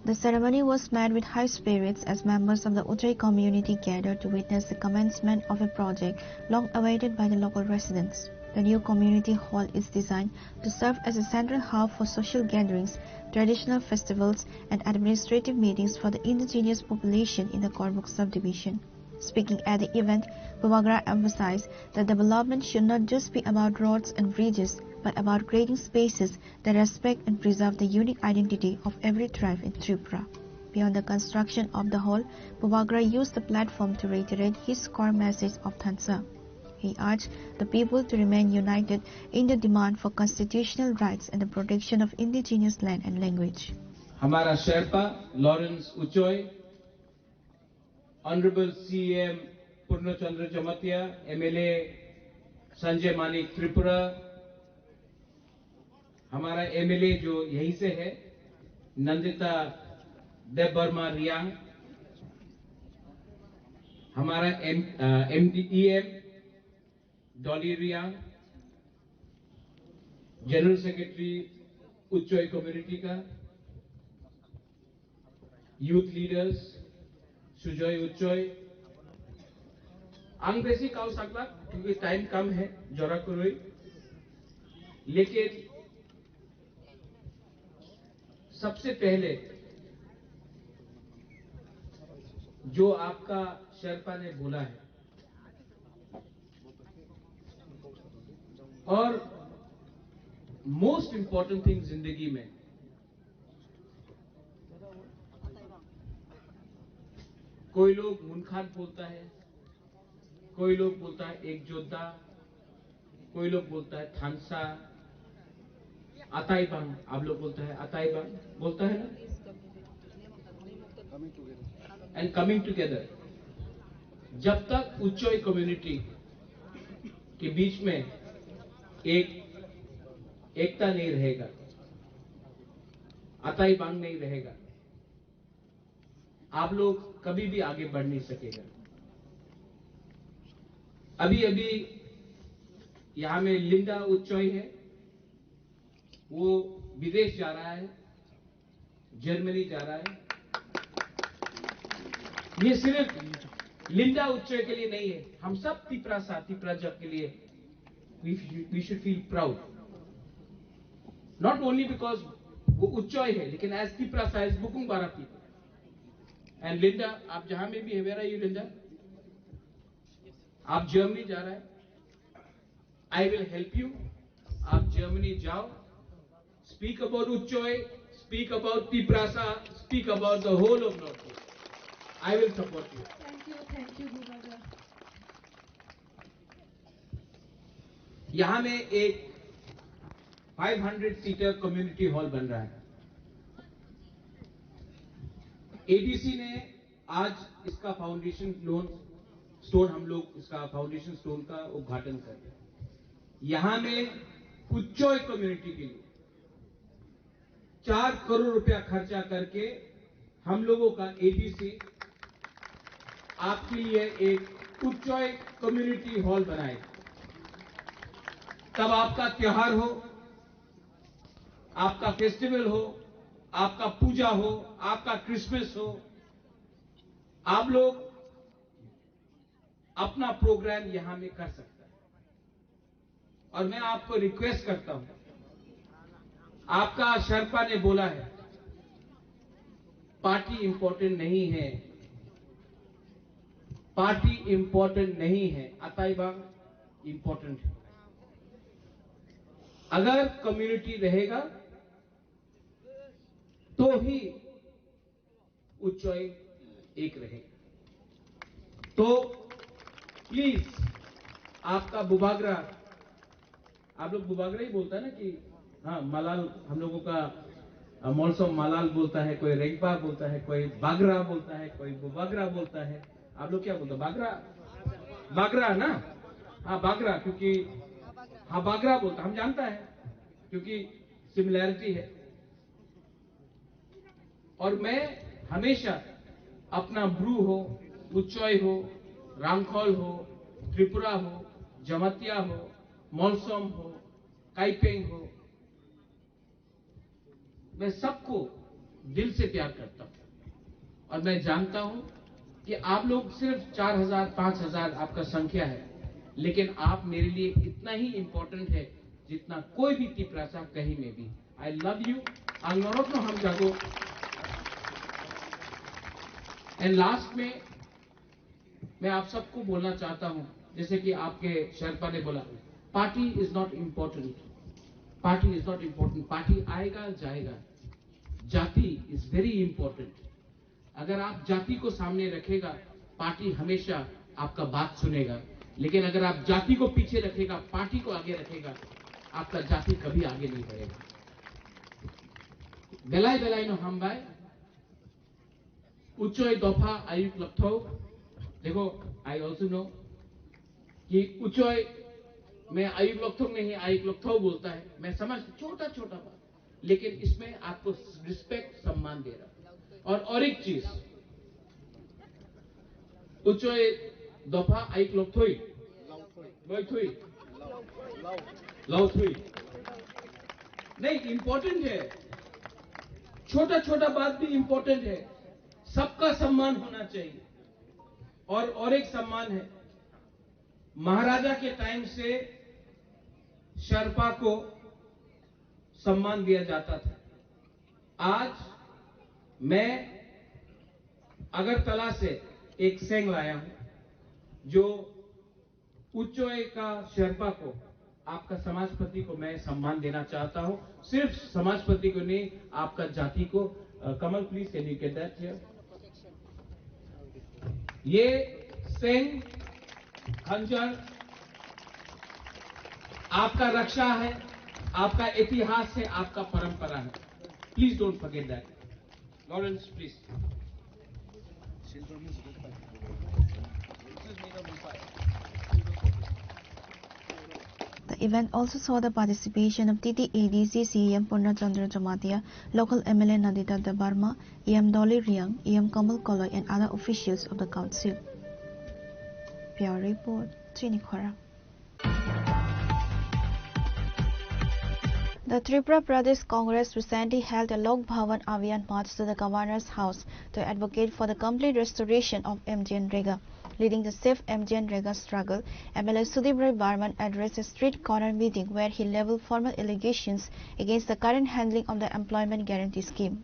The ceremony was met with high spirits as members of the Uttai community gathered to witness the commencement of a project long awaited by the local residents. The new community hall is designed to serve as a central hub for social gatherings, traditional festivals, and administrative meetings for the indigenous population in the Korbuk subdivision. Speaking at the event, Bobagra emphasized that development should not just be about roads and bridges, but about creating spaces that respect and preserve the unique identity of every tribe in Tripura. Beyond the construction of the hall, Bobagra used the platform to reiterate his core message of Thansa. He urged the people to remain united in the demand for constitutional rights and the protection of indigenous land and language. हमारा Sherpa Lawrence उचोय, honourable CM पूर्णचंद्र जमतिया, MLA Sanjay Manik Tripura, हमारा MLA जो यहीं से है नंदिता देवबर्मा रियांग, हमारा MDEM Dolly Reang, general secretary Uchoi community का, youth leaders Sujoy Uchoi, आंग बेसी काउ सकला क्योंकि टाइम कम है जोरा करोई, लेकिन सबसे पहले जो आपका शेरपा ने बोला है और मोस्ट इंपॉर्टेंट थिंग जिंदगी में कोई लोग मुनखान बोलता है, कोई लोग बोलता है एक योद्धा, कोई लोग बोलता है थानसा, अताईबांग, आप लोग बोलता है अताईबांग, बोलता है ना, एंड कमिंग टुगेदर। जब तक उच्चोय कम्युनिटी के बीच में एकता नहीं रहेगा, अताईबांग नहीं रहेगा, आप लोग कभी भी आगे बढ़ नहीं सकेगा। अभी अभी यहां में लिंडा उच्चोई है, वो विदेश जा रहा है, जर्मनी जा रहा है। ये सिर्फ लिंडा उच्चोई के लिए नहीं है, हम सब तिप्रा जब के लिए we should feel proud, not only because वो उच्चोई है, लेकिन एज तिप्रा एज बुकुंग बारा पीपल। एंड लिंडा, आप जहां में भी है, वेयर आर यू लिंडा? आप जर्मनी जा रहा है, आई विल हेल्प यू। आप जर्मनी जाओ, speak about Uchoi, speak about Tiprasa, speak about the whole of north east. I will support you. Thank you Bhupaja. यहां में एक 500 सीटर कम्युनिटी हॉल बन रहा है। एडीसी ने आज इसका फाउंडेशन स्टोन हम लोग इसका फाउंडेशन स्टोन का उद्घाटन कर रहे हैं। यहां में उच्चोई कम्युनिटी के लिए 4 करोड़ रुपया खर्चा करके हम लोगों का एडीसी आपके लिए एक उच्चोई कम्युनिटी हॉल बनाएगा। तब आपका त्योहार हो, आपका फेस्टिवल हो, आपका पूजा हो, आपका क्रिसमस हो, आप लोग अपना प्रोग्राम यहां में कर सकते हैं। और मैं आपको रिक्वेस्ट करता हूं, आपका शर्पा ने बोला है पार्टी इंपॉर्टेंट नहीं है, पार्टी इंपॉर्टेंट नहीं है, अताइबा इंपॉर्टेंट है। अगर कम्युनिटी रहेगा तो ही उच्चोई एक रहेगा। तो प्लीज आपका बुबागरा, आप लोग बुबागरा ही बोलता है ना कि हाँ, मलाल हम लोगों का मौसम मलाल बोलता है, कोई रेंगपा बोलता है, कोई बागरा बोलता है, कोई बुबागरा बोलता है। आप लोग क्या बोलते हैं? बागरा, बागरा ना? हाँ बागरा, क्योंकि हाँ बागरा बोलता, हम जानता है क्योंकि सिमिलैरिटी है। और मैं हमेशा अपना ब्रू हो, उच्चोई हो, रांगखोल हो, त्रिपुरा हो, जमतिया हो, मौलसोम हो, काइपेंग हो, मैं सबको दिल से प्यार करता हूं। और मैं जानता हूं कि आप लोग सिर्फ 4000 5000 आपका संख्या है, लेकिन आप मेरे लिए इतना ही इंपॉर्टेंट है जितना कोई भी तिप्रासा कहीं में भी। आई लव यू, अंगनौरत्न हम जागो। एंड लास्ट में मैं आप सबको बोलना चाहता हूं, जैसे कि आपके शर्पा ने बोला, party is not important, party is not important, party आएगा जाएगा, जाति इज वेरी इंपॉर्टेंट। अगर आप जाति को सामने रखेगा, पार्टी हमेशा आपका बात सुनेगा, लेकिन अगर आप जाति को पीछे रखेगा, पार्टी को आगे रखेगा, आपका जाति कभी आगे नहीं बढ़ेगा। बेलाई बेलाई नो हम बाय उच्चोई दफा आयुक लखथौ। देखो, आई ऑल्सो नो कि उच्चोई में आयुक लखथौ नहीं, आयुक लखथौ बोलता है, मैं समझ, छोटा छोटा बात, लेकिन इसमें आपको रिस्पेक्ट, सम्मान दे रहा। और एक चीज, उच्चोई दफा आयुक लखथौई लोथुई लौथुई नहीं, इंपॉर्टेंट है, छोटा छोटा बात भी इंपॉर्टेंट है, सबका सम्मान होना चाहिए। और एक सम्मान है, महाराजा के टाइम से शर्पा को सम्मान दिया जाता था। आज मैं अगरतला से एक सेंग लाया हूं जो उच्चोई का शर्पा को, आपका समाजपति को मैं सम्मान देना चाहता हूं। सिर्फ समाजपति को नहीं, आपका जाति को। Kamal please can you get that here. ये सेंग खंजर आपका रक्षा है, आपका इतिहास है, आपका परंपरा है। Please don't forget that. Lawrence please. The event also saw the participation of TTADC CEM Purnachandra Jamatia, local MLA Nadita Dabarma, EM Dolly Riang, EM Kamal Koloy and other officials of the council. Bureau Report, Chinikhara. The Tripura Pradesh Congress recently held a Lok Bhavan Abhiyan march to the Governor's house to advocate for the complete restoration of MGNREGA. Leading the Safe MGNREGA struggle, MLA Sudip Roy Barman addressed a street corner meeting where he leveled formal allegations against the current handling of the Employment Guarantee Scheme.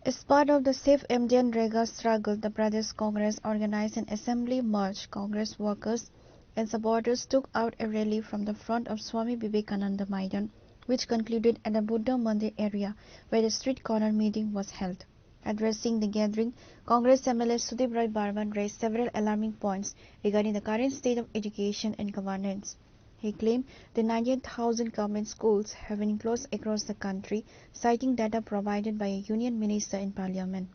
As part of the Safe MGNREGA struggle, the Pradesh Congress organized an assembly march. Congress workers and supporters took out a rally from the front of Swami Vivekananda Maidan, which concluded at the Buddha Mandir area, where the street corner meeting was held. Addressing the gathering, Congress MLA Sudip Roy Barman raised several alarming points regarding the current state of education and governance. He claimed the 98,000 government schools have been closed across the country, citing data provided by a union minister in Parliament.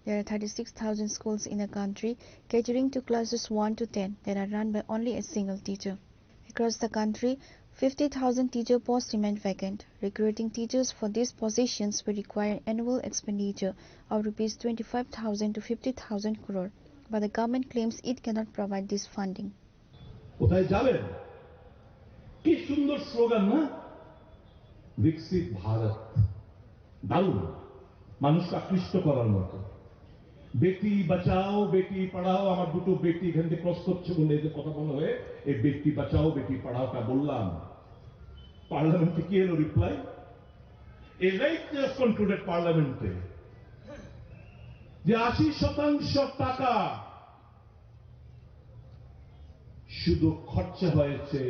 There are 36,000 schools in the country, catering to classes 1 to 10 that are run by only a single teacher. Across the country, 50,000 teacher posts remain vacant. Recruiting teachers for these positions will require annual expenditure of Rs 25,000 to 50,000 crore, but the government claims it cannot provide this funding. কি সুন্দর slogan না, বিকশিত ভারত, দারুণ, মানুষকে আকৃষ্ট করার মতো। বেটি বাঁচাও বেটি পড়াও, আমার দুটো বেটি এখান থেকে ক্রস করছে বলে যে কথা মনে হয়ে এই বেটি বাঁচাও বেটি পড়াওটা বললাম। পার্লামেন্টে কি এলো রিপ্লাই? এ রাইট জাস্ট কনক্লুডেড পার্লামেন্টে যে 80% টাকা শুধু খরচা হয়েছে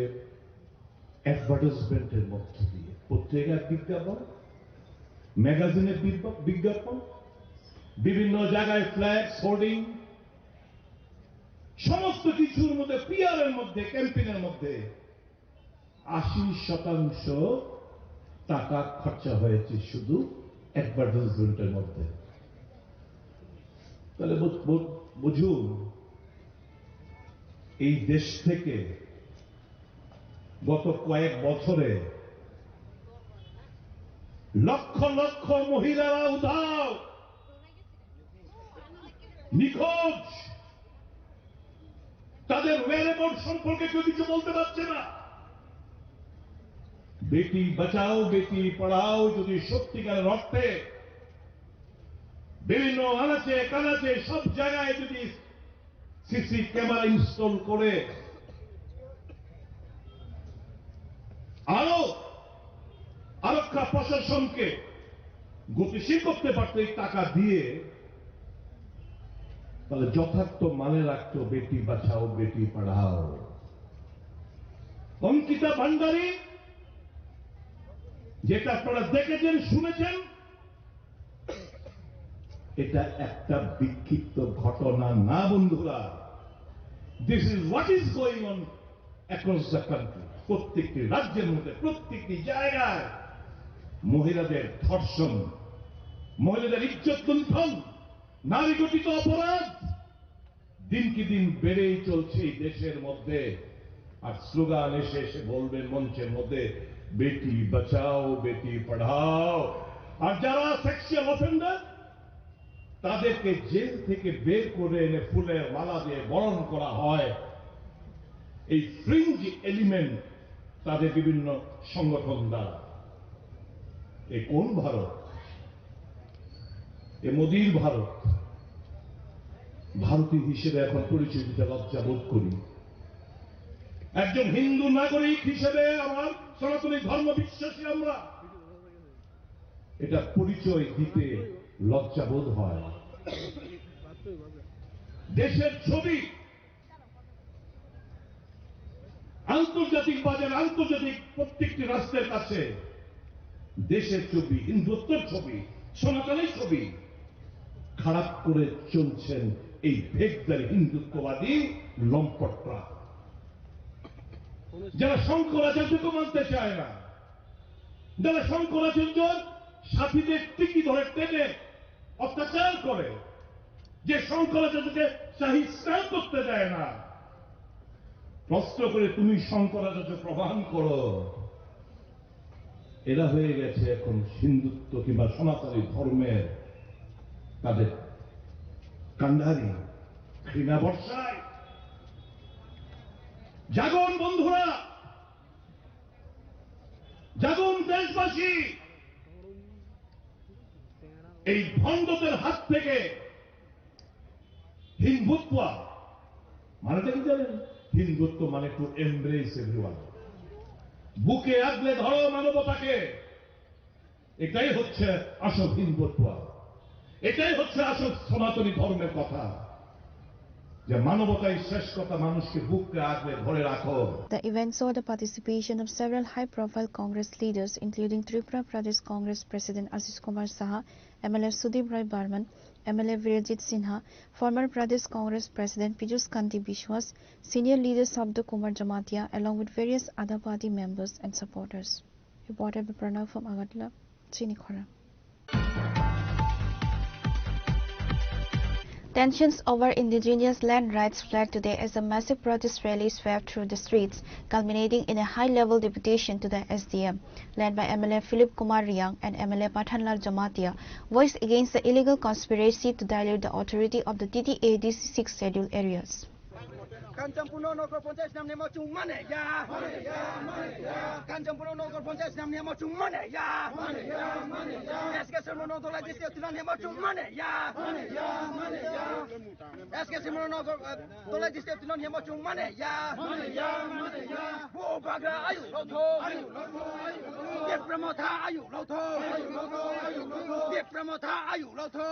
অ্যাডভার্টাইজমেন্টের মধ্য দিয়ে, পত্রিকার বিজ্ঞাপন, ম্যাগাজিনের বিজ্ঞাপন, বিভিন্ন জায়গায় ফ্ল্যাক্স হোর্ডিং, সমস্ত কিছুর মধ্যে, পিআরের মধ্যে, ক্যাম্পেইনের মধ্যে 80% টাকা খরচা হয়েছে শুধু অ্যাডভার্টাইজমেন্টের মধ্যে। তাহলে বুঝুন এই দেশ থেকে গত কয়েক বছরে লক্ষ লক্ষ মহিলারা উধাও, নিখোঁজ, তাদের ওয়েরেবল সম্পর্কে কেউ কিছু বলতে পারছে না। বেটি বাঁচাও বেটি পড়াও যদি সত্যিকারের অর্থে বিভিন্ন আনাচে কানাচে সব জায়গায় যদি সিসি ক্যামেরা ইনস্টল করে আরো আরক্ষা প্রশাসনকে গতিশীল করতে পারত এই টাকা দিয়ে, তাহলে যথার্থ মানে রাখতো বেটি বাঁচাও বেটি পড়াও। অঙ্কিতা ভান্ডারী, যেটা আপনারা দেখেছেন শুনেছেন, এটা একটা বিক্ষিপ্ত ঘটনা না বন্ধুরা। This is what is going on across the country. প্রত্যেকটি রাজ্যের মধ্যে, প্রত্যেকটি জায়গায় মহিলাদের ধর্ষণ, মহিলাদের ইজ্জত লুণ্ঠন, নারী গঠিত অপরাধ দিনকে দিন বেড়েই চলছে এই দেশের মধ্যে। আর স্লোগান এসে এসে বলবেন মঞ্চের মধ্যে বেটি বাঁচাও বেটি পড়াও। আর যারা সেক্সুয়াল অফেন্ডার তাদেরকে জেল থেকে বের করে এনে ফুলের মালা দিয়ে বরণ করা হয়। এই ফ্রিঞ্জ এলিমেন্ট তাদের বিভিন্ন সংগঠন দ্বারা। এ কোন ভারত? এ মোদির ভারত। ভারতীয় হিসেবে এখন পরিচয় দিতে লজ্জা বোধ করি। একজন হিন্দু নাগরিক হিসেবে আমার সনাতনী ধর্ম বিশ্বাসী আমরা, এটা পরিচয় দিতে লজ্জা বোধ হয়। দেশের ছবি আন্তর্জাতিক বাজার আন্তর্জাতিক প্রত্যেকটি রাষ্ট্রের কাছে দেশের ছবি, হিন্দুত্বের ছবি, সনাতনের ছবি খারাপ করে চলছেন এই ভেগদারি হিন্দুত্ববাদী লম্পটরা, যারা শঙ্করাচার্যকে মানতে চায় না, যারা শঙ্করাচার্যর সাথীদের টিকি ধরে টেনে অত্যাচার করে, যে শঙ্করাচার্যকে শাহী স্নান করতে দেয় না। প্রশ্ন করে তুমি শঙ্করাচার্য প্রমাণ করো। এরা হয়ে গেছে এখন হিন্দুত্ব কিংবা সনাতনী ধর্মের তাদের কান্ডারি, ঘৃণা বর্ষায়। জাগন বন্ধুরা, জাগন দেশবাসী, এই ভণ্ডদের হাত থেকে হিন্দুত্ব মানেটা কি জানেন? হিন্দুত্ব মানে টু এমব্রেস এভরিওয়ান, বুকে আগলে ধরো মানবতাকে। এটাই হচ্ছে আসল হিন্দুত্ব, এটাই হচ্ছে আসল সনাতনী ধর্মের কথা, যে মানবতাই শেষ কথা, মানুষকে বুকে আগলে ধরে রাখো। The event saw the participation of several high-profile Congress leaders, including Tripura Pradesh Congress President Ashish Kumar Saha, MLA Sudip Rai Barman, MLA Virajit Sinha, former Pradesh Congress President Piyush Kanti Biswas, senior leader Sabda Kumar Jamatia, along with various other party members and supporters. Reported by Pranav from Agartala, Chinikhara. Tensions over indigenous land rights flared today as a massive protest rally swept through the streets, culminating in a high-level deputation to the SDM, led by MLA Philip Kumar Riang and MLA Pathanlal Jamatia, voiced against the illegal conspiracy to dilute the authority of the TTADC 6 scheduled areas. Kanjampuno Nogor Ponchais namne mo chung mane ya Kanjampuno Nogor Ponchais namne mo chung mane ya SK Sermono Dola District namne mo chung mane ya SK Sermono Nogor Dola District namne mo chung mane ya Bo bagra ayu lotho Dep pramotha ayu lotho Dep pramotha ayu lotho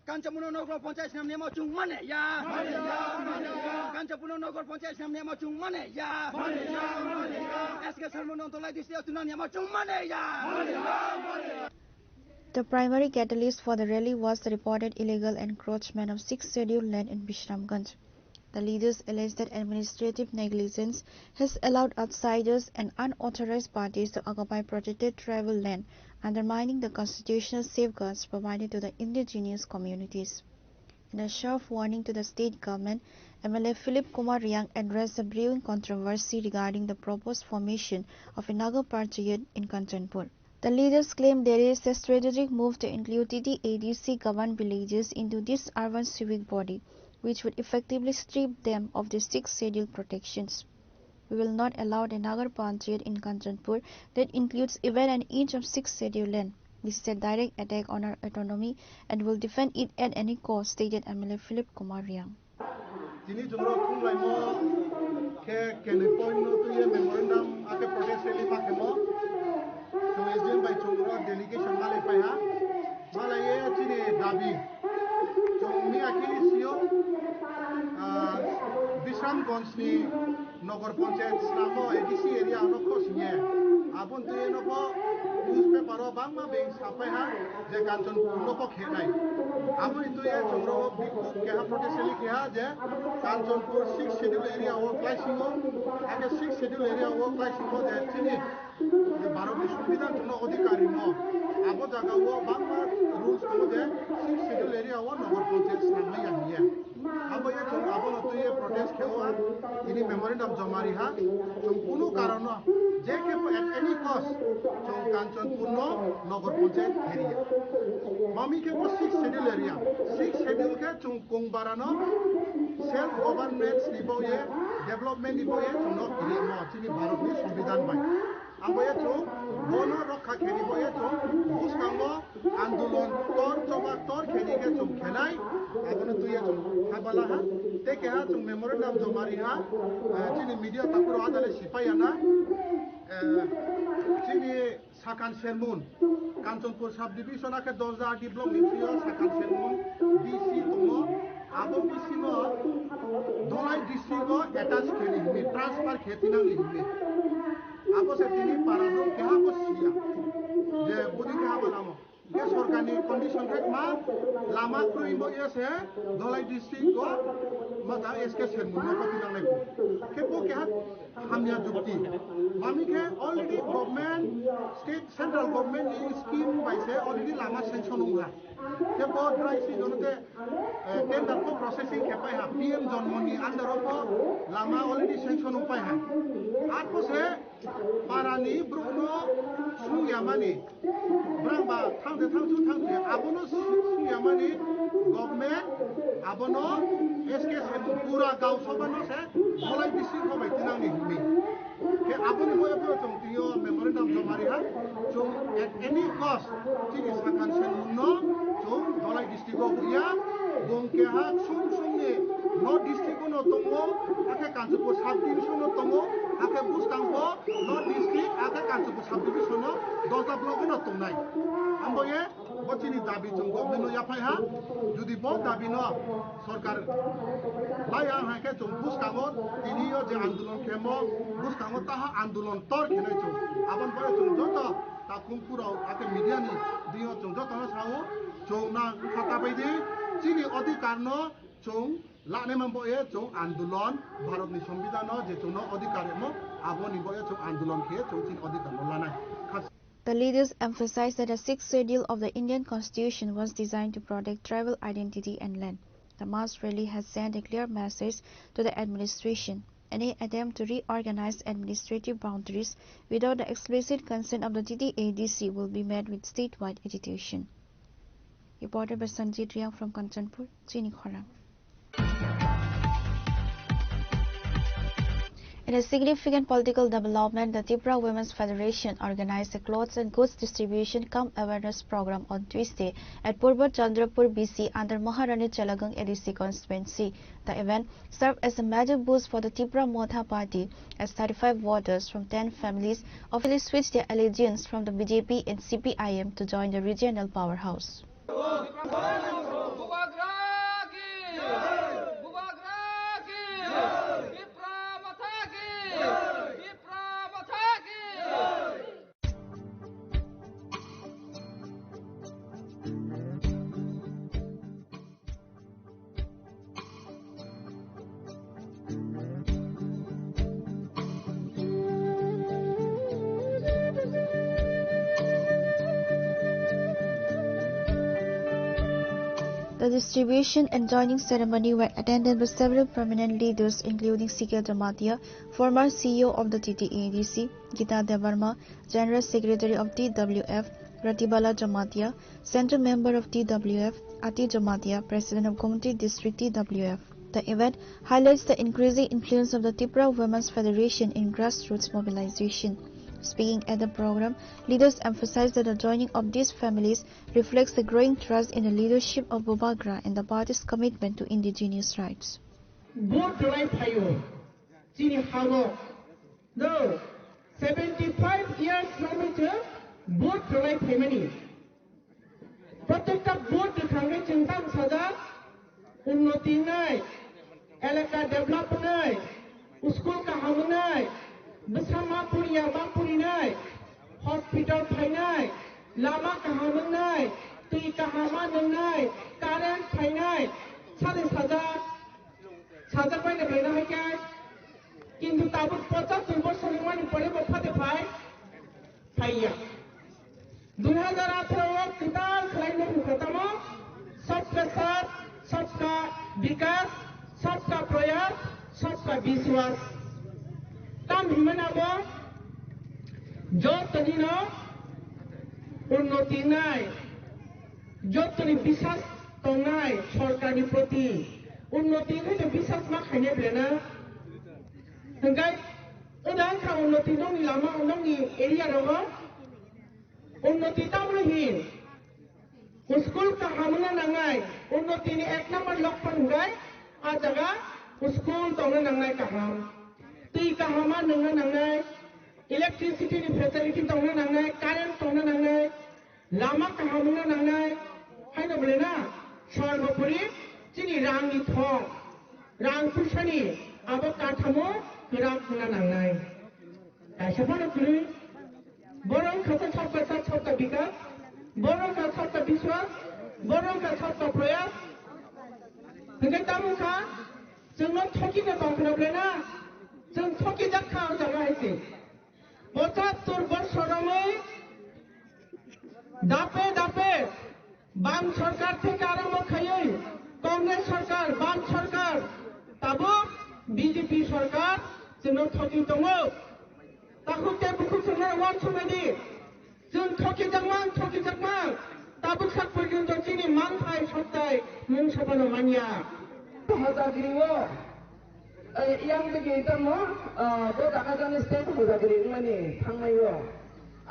Kanjampuno Nogor Ponchais namne mo chung mane ya Kanjampuno Nogor Ponchais namne mo chung mane ya SK Sermono Dola District namne mo chung mane ya. The primary catalyst for the rally was the reported illegal encroachment of 6 scheduled land in Bishramganj. The leaders alleged that administrative negligence has allowed outsiders and unauthorized parties to occupy protected tribal land, undermining the constitutional safeguards provided to the indigenous communities. In a sharp warning to the state government, MLA Philip Kumar Riang addressed the brewing controversy regarding the proposed formation of a Nagar Panchayat in Kanchanpur. The leaders claim there is a strategic move to include TTADC governed villages into this urban civic body, which would effectively strip them of the 6 scheduled protections. We will not allow a Nagar Panchayat in Kanchanpur that includes even an inch of 6 scheduled land. This is a direct attack on our autonomy and will defend it at any cost, stated MLA Philip Kumar Riang. Bishramganjni Nagar Panchayat Snamo ADC area ano khosnye abon tuye no ko newspaper o bangma beng sapai ha je Kanchanpur no ko khenai abon tuye chongro bikku keha protestly keha je Kanchanpur 6 schedule area o classing o ake 6 schedule area o classing o je chini je bharat সংবিধান জন্য অধিকারী ন abo jaga o bangma rules ko je 6 schedule area o Nagar Panchayat Snamo ya niya abo ye chong abo no tuye protest kewa ini memorandum jamari ha chong কোনো কারণ যে কে at any cost chong Kanchanpur no Nagar Panchayat area mami ke 6 schedule area 6 schedule ke chong kong barano self government niboye development niboye chong no iri mo chini bharat ni সংবিধান bai abo ye chong bono rakha kheni boye chong buskango andolon tor choba tor kheni ke chong khenai abo no tuye chong habala ha te ke ha chong memorandum jamari ha chini media tapur adale sipayana chini Sakan Shermun Kanchanpur sub division ake 10 block nitrio Sakan Shermun DC tomo abo BC no Dolai district o attach kheli transfer खेतिनां लिहिबे आबो से तिनि पारादो केहाबो सिया जे बुदि केहाबो नामो के सरकारनि condition के मा लामा ख्रुइबो एसे धलाई डिस्ट्रिक्ट को माता एसके सेनमुनो कतिनां नायको केबो केहा हामनिया जुक्ति मामी के already government state central government नि स्कीम बाइसे ऑलरेडी लामा सेंक्शन हुआ केबो ड्राई सी जनते टेंडर को प्रोसेसिंग केपाय हा पीएम जन्मनि अंडर ऑफ लामा ऑलरेडी सेंक्शन उपाय हा आको से पारानी ब्रुनो सुयामानि ब्रांबा थांदे थांजु आबोनो सुयामानि गवर्नमेंट आबोनो एसके सेन पूरा गाव सबानो से धलाई डिस्ट्रिक्ट को बायतिनांनि हिमि के आबोनो बयबो चंतियो मेमोरेंडम जमारि हा जों एट एनी कॉस्ट तिनि साखान सेन मुनो जों धलाई डिस्ट्रिक्ट को हुया गंके हा सुंनि नॉर्थ डिस्ट्रिक्ट को तंगो आके कांचुपुर सब डिविजन तंगो आके बुस्तांगो नॉर्थ डिस्ट्रिक्ट आके कांचुपुर सब डिविजन दसटा ब्लॉक न तंगनाय आमबोये बचिनि दाबि जों गवर्नमेंट याफाय हा जुदि बो दाबि न सरकार लाया हाके जों बुस्तांगो तिनियो जे आंदोलन केमो बुस्तांगो ताहा आंदोलन तर खेनाय जों आबन बय जों जत ताकुमपुराव आके मीडिया नि दियो जों जत न सावो जों ना खाता बायदि जिनि अधिकार न जों लाने मंबोये जों आंदोलन भारत नि संविधान जे जों अधिकार मो आबोनि बय जों आंदोलन के जों जिन अधिकार न लानाय The leaders emphasized that the sixth schedule of the Indian Constitution was designed to protect tribal identity and land. The mass rally has sent a clear message to the administration. Any attempt to reorganize administrative boundaries without the explicit consent of the TTADC will be met with statewide agitation. Reported by Sanjit Riang from Kanchanpur, Chini Khorang. In a significant political development, the Tripura Women's Federation organized a clothes and goods distribution cum awareness program on Tuesday at Purba Chandrapur BC under Maharani Chalagang ADC constituency. The event served as a major boost for the Tripura Motha party as 35 voters from 10 families officially switched their allegiance from the BJP and CPIM to join the regional powerhouse. The distribution and joining ceremony were attended by several prominent leaders including C.K. Jamatia, former CEO of the TTADC, Gita Devarma, General Secretary of TWF, Ratibala Jamatia, Central Member of TWF, Ati Jamatia, President of Gomti District TWF. The event highlights the increasing influence of the Tripura Women's Federation in grassroots mobilization. Speaking at the program, leaders emphasized that the joining of these families reflects the growing trust in the leadership of Bubagra and the party's commitment to indigenous rights. No, 75 years later, both provide family. Protected both the congregation Sada, Unnoti Nai, Elaka Develop Nai, Uskul Kahamunai. Bersama Puria Bapuri Nai, Hospital Painai, Lama Kahaman Nai, Tui Kahaman Nai, Karen Painai, Sade Sada Pai the Bena Kai, Kintu Tabu Pota to Bossaman in Polebo Patify, Paya. Dunhadara Kital, Klainu Katama, Sabka Sat, Sabka Bikas, Sabka Proya, Sabka Biswas. Tam himanabo jotoni no unnoti nai jotoni bisas tongnai sorkari proti unnoti nai bisas ma khaine blena hinggai udang kha unnoti no ni lama no ni area ro unnoti tamro hin school ka hamna nangai unnoti ni ek number lok pan gai a jaga school tongna nangai ka ham Tui kahama nanga nangai, electricity ni facility tongna nangai, current tongna nangai, lama kahamuna nangai, hai na bolena, shor bapuri, chini rang ni thong, rang pushani, abo kathamo, কিরাম কিনা নাংনাই সেখানে তুই বড় খাতা ছাত্র বিকাশ বড় ছাত্র বিশ্বাস বড় ছাত্র প্রয়াস হইকে তামুখা जोंनो थकिनो दंफिनोब्लेना जों थकि जाखा जागायसे 75 বছরमै दापे दापे बाम सरकार থেকে আরম্ভ খাইয়ে কংগ্রেস সরকার বাম সরকার তাবো বিজেপি সরকার जोंनो थकि दङ তাহুতে বুকু जोंनो ওয়ান সমেদি जों थकि जागमान তাবো সাত পর্যন্ত চিনি মানথাই সত্তাই মুং সবানো মানিয়া হজাগিরিও ইয়াং থেকে ইতাম তো দাকাজানি স্টেট হজাগিরি মানে থাংনাইও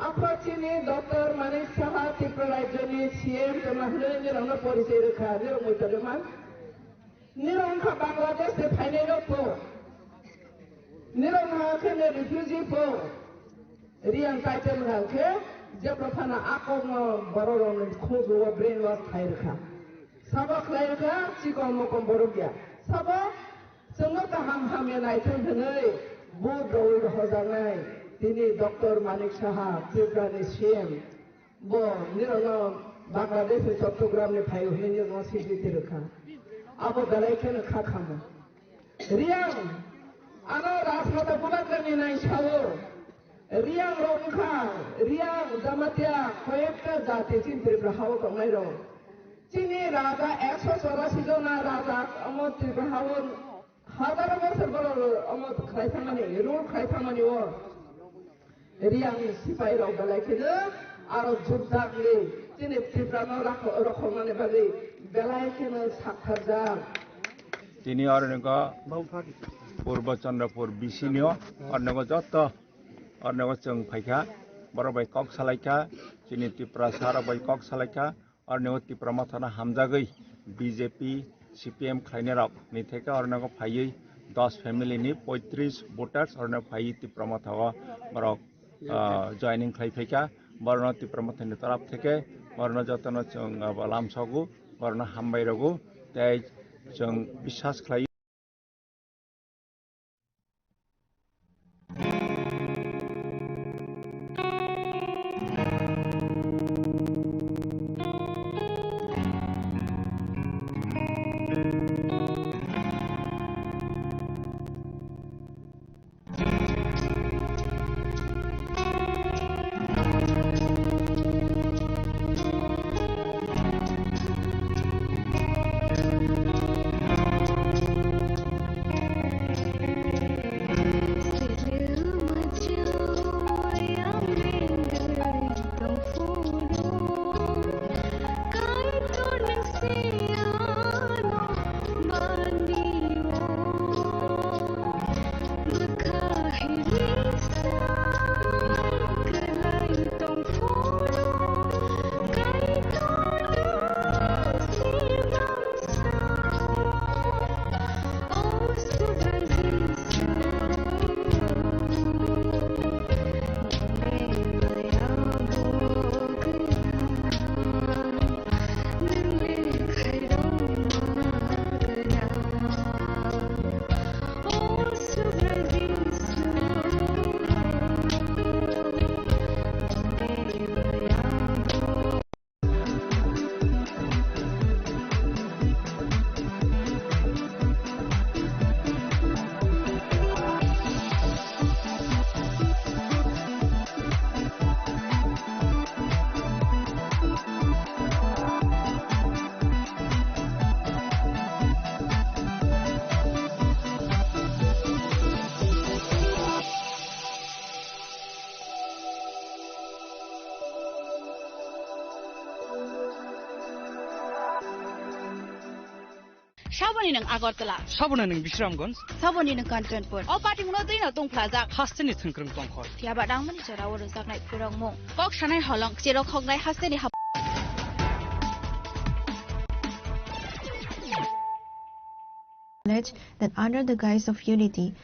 আফাচিনি ডক্টর মানিক সাহা ত্রিপুরা রাজ্যনি সিএম তেমাহলে নিরংনা পরিচয় রেখা নিরংমৈতরমান নিরংখা বাংলাদেশ তে ফাইনাইনো পো নিরংহা খেনে রিফিউজি পো রিয়াং টাইটেল রাখে যে প্রথানা আকম বড়রং খুব ব্রেন ওয়াশ খাই রেখা sabak lainnya cikong mokong borogya sabak जोंनो गाहाम हामलायनाय थोंजोङै बुद्रौल हजानाय दिनै डक्टर मानिक साहा त्रिपुरानि सीएम ब निरंनो बांलादेश चट्टग्रामनि फायहैनि न सिबिति रोखा आबो दालायखौनो खाखामो रियां आनो राजमाता बुलागनि नायसावो रियां रंखा रियां जामातिया कयेकटा जाति चिन त्रिपुरा हाव दंनाय रं চিনি রাজা 184 জনা রাজা অমর ত্রিপুরাহাবন হাজার বছর বড় অমর খাইথামানি রুল খাইথামানি ও রিয়াং সিপাই রাव বেলাইখেনো আর যুদ্ধাগলি চিনি ত্রিপুরানো রখমানে বালি বেলাইখেনো সাক্ষারজা তিনি অরনগ পূর্ব চন্দ্রপুর বিসিনিও অরনগ যত অরনগ जों फाइखा बरबाय कक सालायखा चिनि त्रिपुरा साराबाय कक सालायखा और नेवती प्रमथना हामजागै बीजेपी सीपीएम खाइनेराव निथेका और नगो फाइयै 10 फैमिली नि 35 वोटार्स और न फाइयै ति प्रमथाव बरक जॉइनिंग खाइफैका बरन ति प्रमथनि तरफ थेके बरन जतन जों लामसागु बरन हामबायरगु ताइ जों विश्वास खाइ Saboni nang Agartala. Saboni nang Bisramganj. Saboni nang Kanchanpur. O party mo din na tong plaza. Hasteni thungkrung tongkhor. Tiaba dangmani chara wor saknai purang mo. Kok sanai holong chero khognai hasteni ha. That under the guise of unity,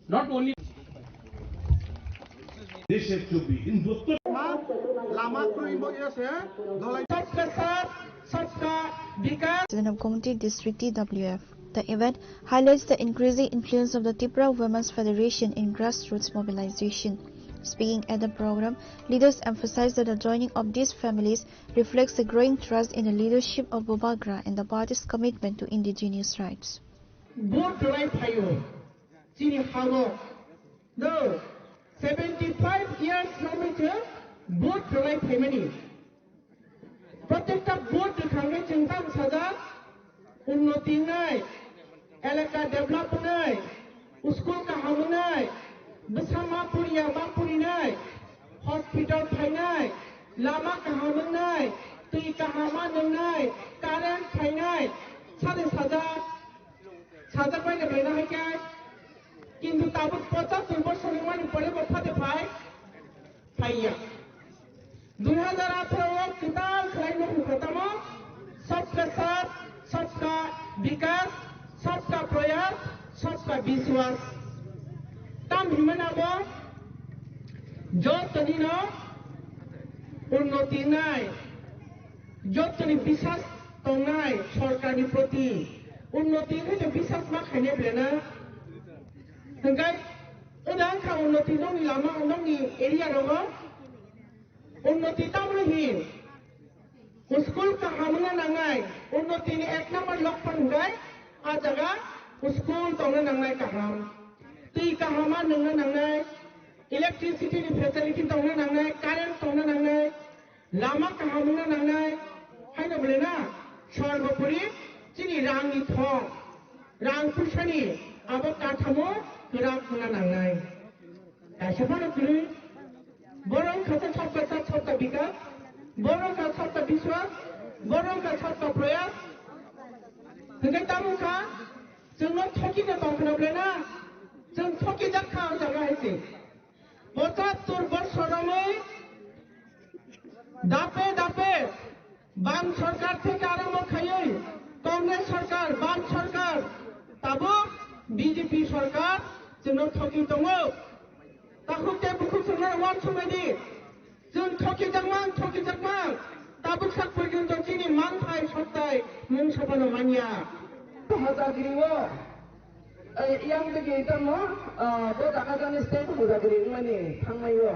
not only this has to be Hindutva lama krui mo yase dolai President of Community District TWF. The event highlights the increasing influence of the Tripura Women's Federation in grassroots mobilization. Speaking at the program, leaders emphasized that the joining of these families reflects the growing trust in the leadership of Bubagra and the party's commitment to indigenous rights. No, 75 years later, both provide family. প্রত্যেকটা board খাঙ্গে চিন্তা সাদা উন্নতি নাই এলাকা develop নাই school কাহাম নাই বেসামা পুরিয়া বাপুরি নাই hospital phi নাই লামা কাহাম নাই তুই কাহামা নাই কারেন্ট ফাই নাই সাদে সাদা সাদা পাইলে বেনা হাইকায় কিন্তু তাবো 75 বছরের মানে পরে বফাতে পাই পাইয়া 2018 किताब खराइनो खत्म सबका साथ सबका विकास सबका प्रयास सबका विश्वास तम हिमनाबो जतनी न उन्नति नाय जतनी विश्वास तंनाय सरकारनि प्रति उन्नति है विश्वास मा खायने बेना हंगाय उदां खा उन्नति नंनि लामा नंनि एरिया दङ उन्नति तामलहि स्कूल का हमना नंगाय उन्नति ने 1 नंबर लक्षण गय आ जगह स्कूल तोने नंगाय कहम ती कहमा नंगा नंगाय इलेक्ट्रिसिटी नि फैसिलिटी तोने नंगाय करेंट तोने नंगाय लामा कहमना नंगाय हायनो बलेना सर्वोपरि चिनि रांनि थं रां फैसानि आबो काथामो गोरा खुना नंगाय दासफानो कुलि बरं खासा सबका साथ सबका विकास बरं का सबका विश्वास बरं का सबका प्रयास हंगाय तामुखा जोंनो थकी ने बांखनाब्लेना जों थकी जाखा जागा हैसे 75 বছরমে दापे दापे বাম সরকার থেকে আরম্ভ খাইয়ে কংগ্রেস সরকার বাম সরকার তাবো বিজেপি সরকার जोंनो थकी दङ ताखुते बुखुसुना वान समायदि जों थकी जागमान ताबो साक पर्यन्त चिनि मानथाय सत्ताय मुं सबानो मानिया हजागिरिवो yang begitu mo do dakajan state hojagiri mani thangmayo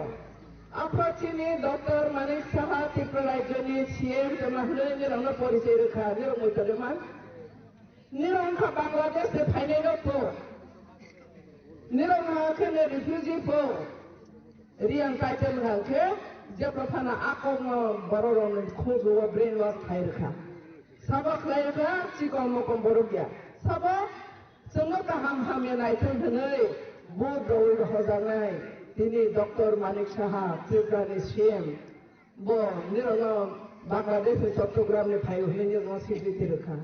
apa chini Dr. Manik Saha Tripura Rajyani CM jamahne nirangna porichai rekha nirang moitaleman nirangkha Bangladesh se phainai po nirangha khene refugee po riang kaitem hangke jeprafana akong bororon khogo brain wash khairkha sabak lairkha chikon mokom borogya sabak जोंनो गाहाम हामलायनाय थोंथोङै बुध roll हजानाय दिनै doctor Manik Saha त्रिपुरानि CM ब निरनो Bangladesh चट्टग्रामनि फायहैनो निरनो secretary रोखा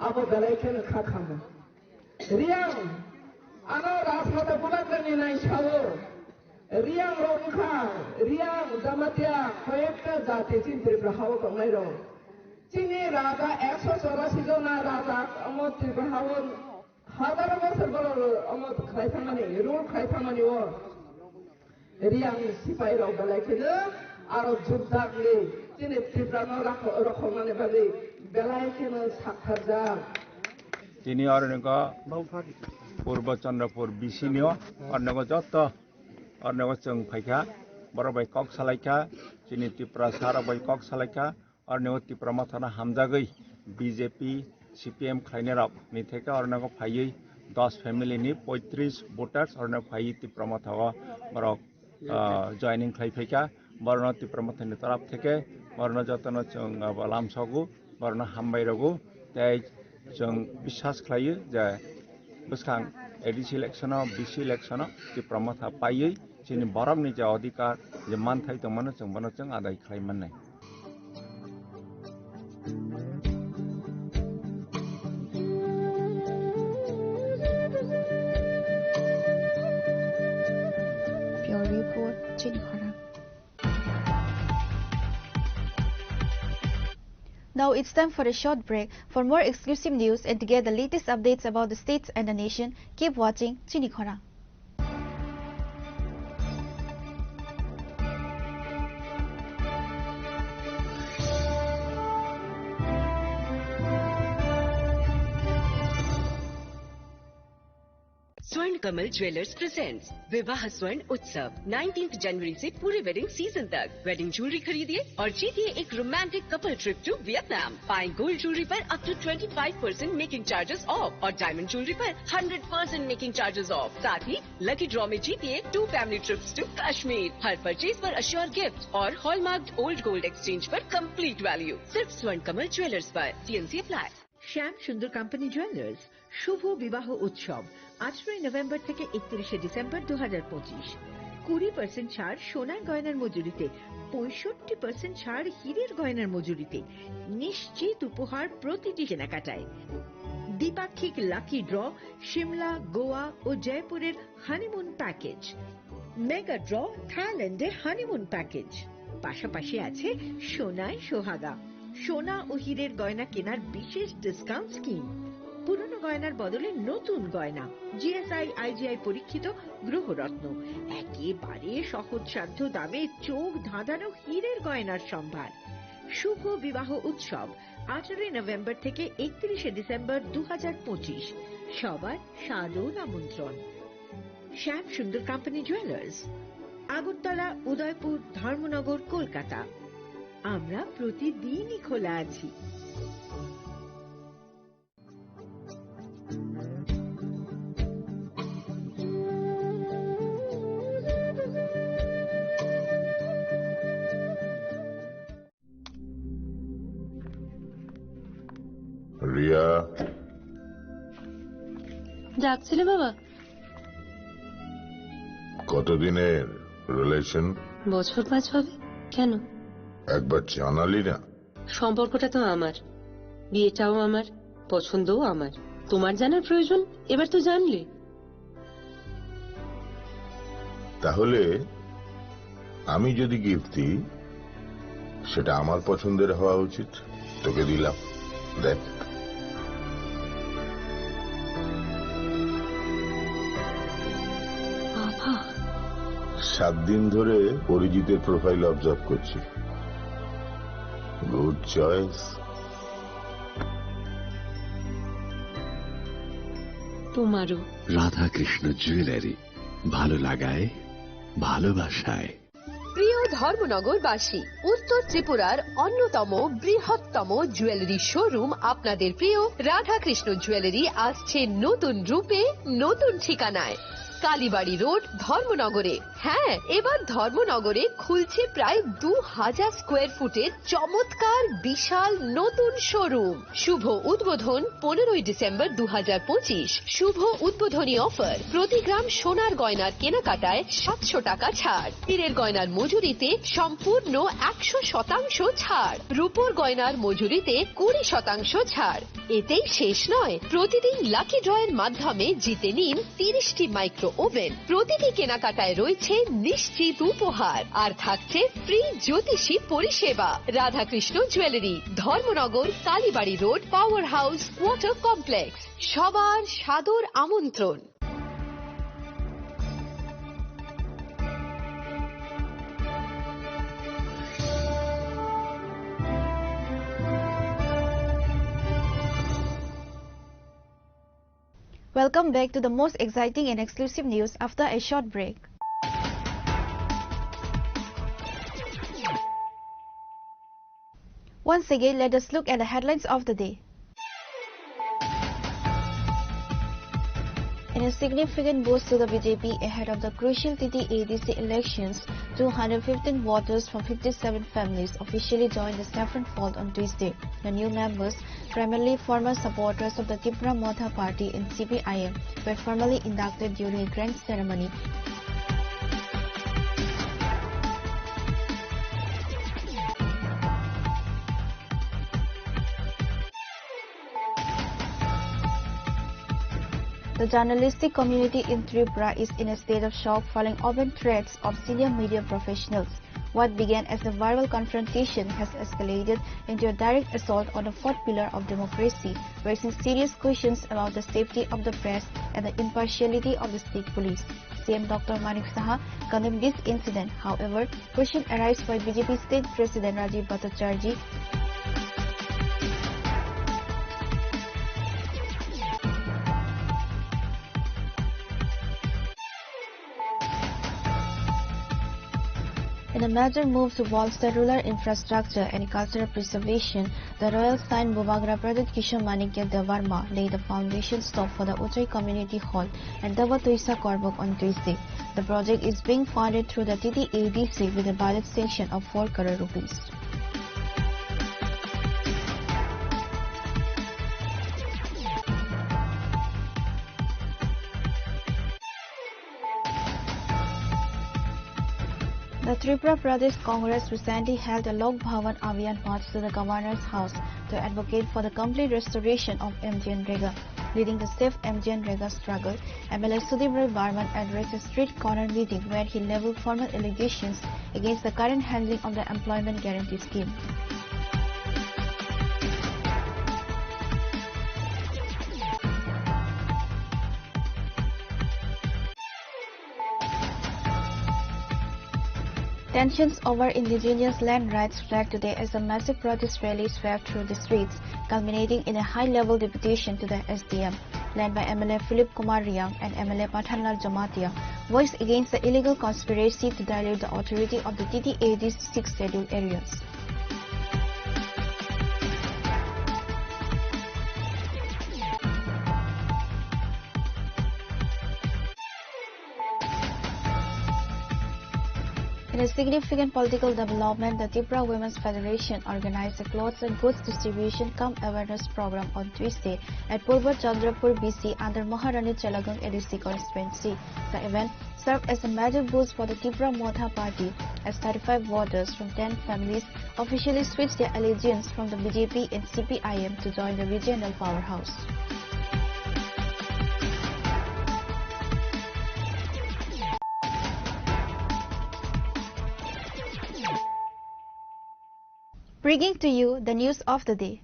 आबो बेलायखेनो खाखामो रियां आनो राजहाता बुलागनि नायसावो रियां रंखा रियां जामातिया कयेकटा जाति चिन त्रिपुरा हाव दंनाय रं चिनि राजा 184 जना राजा अमो त्रिपुरा हाव हाजार बছর বড় অমত খাইথামানি রুল খাইথামানি ও রিয়াং সিপাই রাও বেলাইখেনো আরো যোদ্ধাগলি তিনি ত্রিপুরানো রখমানে বালি বেলাইখেনো সাক্ষারজা তিনি অরণক পূর্ব চন্দ্রপুর বিসিনিও অরণক যত অরণক जों फाइखा बरबाय कक सालायखा चिनि त्रिपुरा साराबाय कक सालायखा अरणक त्रिपुरा माथाना हामजागै बीजेपी CPM खाइनेराव निथेका अरनाको फाइयै 10 फैमिलीनि 35 वोटार्स अरनाको फाइयै त्रिपुरा माथावा बरक जॉइनिंग खाइफैका बरना त्रिपुरा माथानि तरफ थेके बरना जतन जों लामसगु बरना हामबायरगु ताय जों विश्वास खायो जे बसखां एडिसि इलेक्शनाव BC इलेक्शनाव त्रिपुरा माथा पाइयै जोंनि बरकनि जे अधिकार जे मानथाय दंमोन जों बनो जों आदाय खालामनाय Now it's time for a short break. For more exclusive news and to get the latest updates about the states and the nation, keep watching Chinikhora. स्वर्ण कमल ज्वेलर्स प्रेजेंट्स विवाह स्वर्ण उत्सव 19 जनवरी से पूरे वेडिंग सीजन तक। वेडिंग ज्वेलरी खरीदिए और जीतिए एक romantic couple trip to Vietnam. पाएं गोल्ड ज्वेलरी पर up to 25% making charges off और डायमंड ज्वेलरी पर 100% मेकिंग चार्जेस ऑफ। साथ ही लकी ड्रॉ में जीतिए 2 फैमिली ट्रिप्स टू कश्मीर। हर परचेज पर अश्योर गिफ्ट और हॉलमार्क ओल्ड गोल्ड एक्सचेंज पर कंप्लीट वैल्यू। सिर्फ स्वर्ण कमल ज्वेलर्स पर। TNC apply. Shyam Sundar company jewellers শুভ বিবাহ উৎসব 18 নভেম্বর থেকে 31 ডিসেম্বর 2025। 20% ছাড় সোনার গয়নার মজুরিতে, 65% ছাড় হীরের গয়নার মজুরিতে, নিশ্চিত উপহার প্রতিটি কেনাকাটায়। দ্বিপাক্ষিক লাকি ড্র, শিমলা, গোয়া ও জয়পুরের হানিমুন প্যাকেজ, মেগা ড্র থাইল্যান্ডে হানিমুন প্যাকেজ। পাশাপাশি আছে সোনায় সোহাগা, সোনা ও হীরের গয়না কেনার বিশেষ ডিসকাউন্ট স্কিম। পুরনো গয়নার বদলে নতুন গয়না, GSI IGI পরীক্ষিত গ্রহরত্ন, একেবারে সহজসাধ্য দামে চোখ ধাঁধানো হীরের গয়নার সম্ভার। শুভ বিবাহ উৎসব 18 নভেম্বর থেকে 31 ডিসেম্বর 2025। সবার সাদর আমন্ত্রণ। শ্যাম সুন্দর কোম্পানি জুয়েলার্স, আগরতলা, উদয়পুর, ধর্মনগর, কলকাতা। আমরা প্রতিদিনই খোলা আছি। রিয়া, ডাকছিলে বাবা? কতদিনের রিলেশন? বছর 5 হবে। কেন? একবার জানালি না? সম্পর্কটা তো আমার, বিয়েটাও আমার, পছন্দও আমার। তোমার জানার প্রয়োজন? এবার তো জানলে। তাহলে আমি যদি গিফট দিই সেটা আমার পছন্দের হওয়া উচিত। তোকে দিলাম, দেখ। বাবা, 7 দিন ধরে অরিজিতের প্রোফাইল অবজার্ভ করছি। Good choice. তোমারও। রাধাকৃষ্ণ জুয়েলারি, ভালো লাগায় ভালোবাসায়। প্রিয় ধর্মনগরবাসী, উত্তর ত্রিপুরার অন্যতম বৃহত্তম জুয়েলারি শোরুম আপনাদের প্রিয় রাধাকৃষ্ণ জুয়েলারি আসছে নতুন রূপে, নতুন ঠিকানায়। কালীবাড়ি রোড, ধর্মনগরে। হ্যাঁ, এবার ধর্মনগরে খুলছে প্রায় 2000 স্কোয়ার ফুটের চমৎকার বিশাল নতুন শোরুম। শুভ উদ্বোধন 15 ডিসেম্বর 2025। শুভ উদ্বোধনী অফার, প্রতি গ্রাম সোনার গয়নার কেনাকাটায় 700 টাকা ছাড়, হীরের গয়নার মজুরিতে সম্পূর্ণ 100% ছাড়, রূপোর গয়নার মজুরিতে 20% ছাড়। এতেই শেষ নয়, প্রতিদিন লাকি ড্রয়ের মাধ্যমে জিতে নিন 30টি মাইক্রো ওভেন। প্রতিটি কেনাকাটায় রয়েছে নিশ্চিত উপহার, আর থাকছে ফ্রি জ্যোতিষী পরিষেবা। Radhakrishna jewellery, Dharmanagar, Kalibari road, power house, water complex. সবার সাদর আমন্ত্রণ। Welcome back to the most exciting and exclusive news after a short break. Once again, let us look at the headlines of the day. In a significant boost to the BJP ahead of the crucial TT-ADC elections, 215 voters from 57 families officially joined the Saffron Fold on Tuesday. The new members, primarily former supporters of the Tripura Motha Party and CPIM, were formally inducted during a grand ceremony. The journalistic community in Tripura is in a state of shock following open threats of senior media professionals. What began as a viral confrontation has escalated into a direct assault on the fourth pillar of democracy, raising serious questions about the safety of the press and the impartiality of the state police. CM Dr. Manik Saha condemned this incident. However, questions arise by BJP State President Rajiv Bhattacharjee. In a major move to bolster rural infrastructure and cultural preservation, the Royal Saint Bubagra Pradit Kishore Manikya Devarma laid the foundation stone for the Uchai Community Hall at Davatuisa Korbuk on Tuesday. The project is being funded through the TTADC with a budget sanction of 4 crore rupees. The Tripura Pradesh Congress recently held a Lok Bhavan Abhiyan march to the Governor's house to advocate for the complete restoration of MGNREGA. Leading the safe MGNREGA struggle, MLA Sudhir Rai Barman addressed a street corner meeting where he leveled formal allegations against the current handling of the Employment Guarantee Scheme. Tensions over indigenous land rights flagged today as a massive protest rally swept through the streets, culminating in a high-level deputation to the SDM, led by MLA Philip Kumar Riang and MLA Pathanlal Jamatia, voiced against the illegal conspiracy to dilute the authority of the TTAD's 6 scheduled areas. In a significant political development, the Tripura Women's Federation organized a clothes and goods distribution cum awareness program on Tuesday at Purba Chandrapur, BC under Maharani Chalagang ADC constituency. The event served as a major boost for the Tripura Motha party as 35 voters from 10 families officially switched their allegiance from the BJP and CPIM to join the regional powerhouse. Bringing to you the news of the day.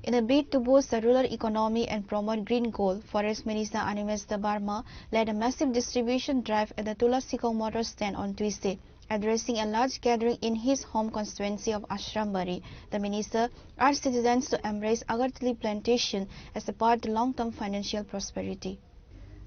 In a bid to boost the rural economy and promote green goal, Forest Minister Animesh Debarma led a massive distribution drive at the Tulasikau motor stand on Tuesday. Addressing a large gathering in his home constituency of Ashrambari, the minister urged citizens to embrace Agartali plantation as a part of long-term financial prosperity.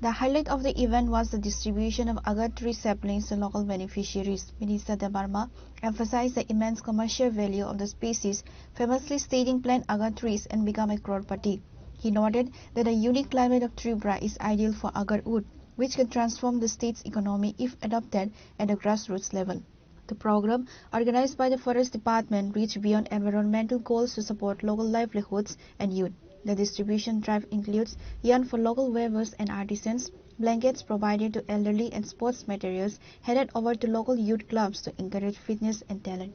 The highlight of the event was the distribution of agar tree saplings to local beneficiaries. Minister Debarma emphasized the immense commercial value of the species, famously stating plant agar trees and become a crorepati. He noted that the unique climate of Tripura is ideal for agar wood, which can transform the state's economy if adopted at a grassroots level. The program, organized by the Forest Department, reached beyond environmental goals to support local livelihoods and youth. The distribution drive includes yarn for local weavers and artisans, blankets provided to elderly and sports materials headed over to local youth clubs to encourage fitness and talent.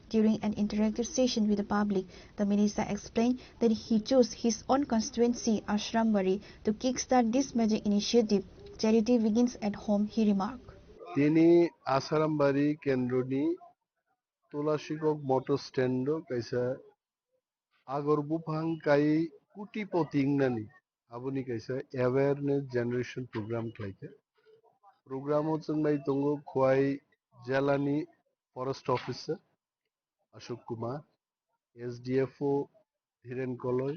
During an interactive session with the public, the minister explained that he chose his own constituency, Ashrambari, to kickstart this major initiative. Charity begins at home, he remarked. তিনি Asarambari কেন্দ্রনি তুলাসিকক motor stand কাইসা আগর বুফাং কাই কুটি পতিংনানি আবুনি কাইসা awareness generation programme খাইতে প্রোগ্রামও চংলাই তঙ্গো খোয়াই জেলানি forest officer Ashok Kumar SDFO Dhiren Koloy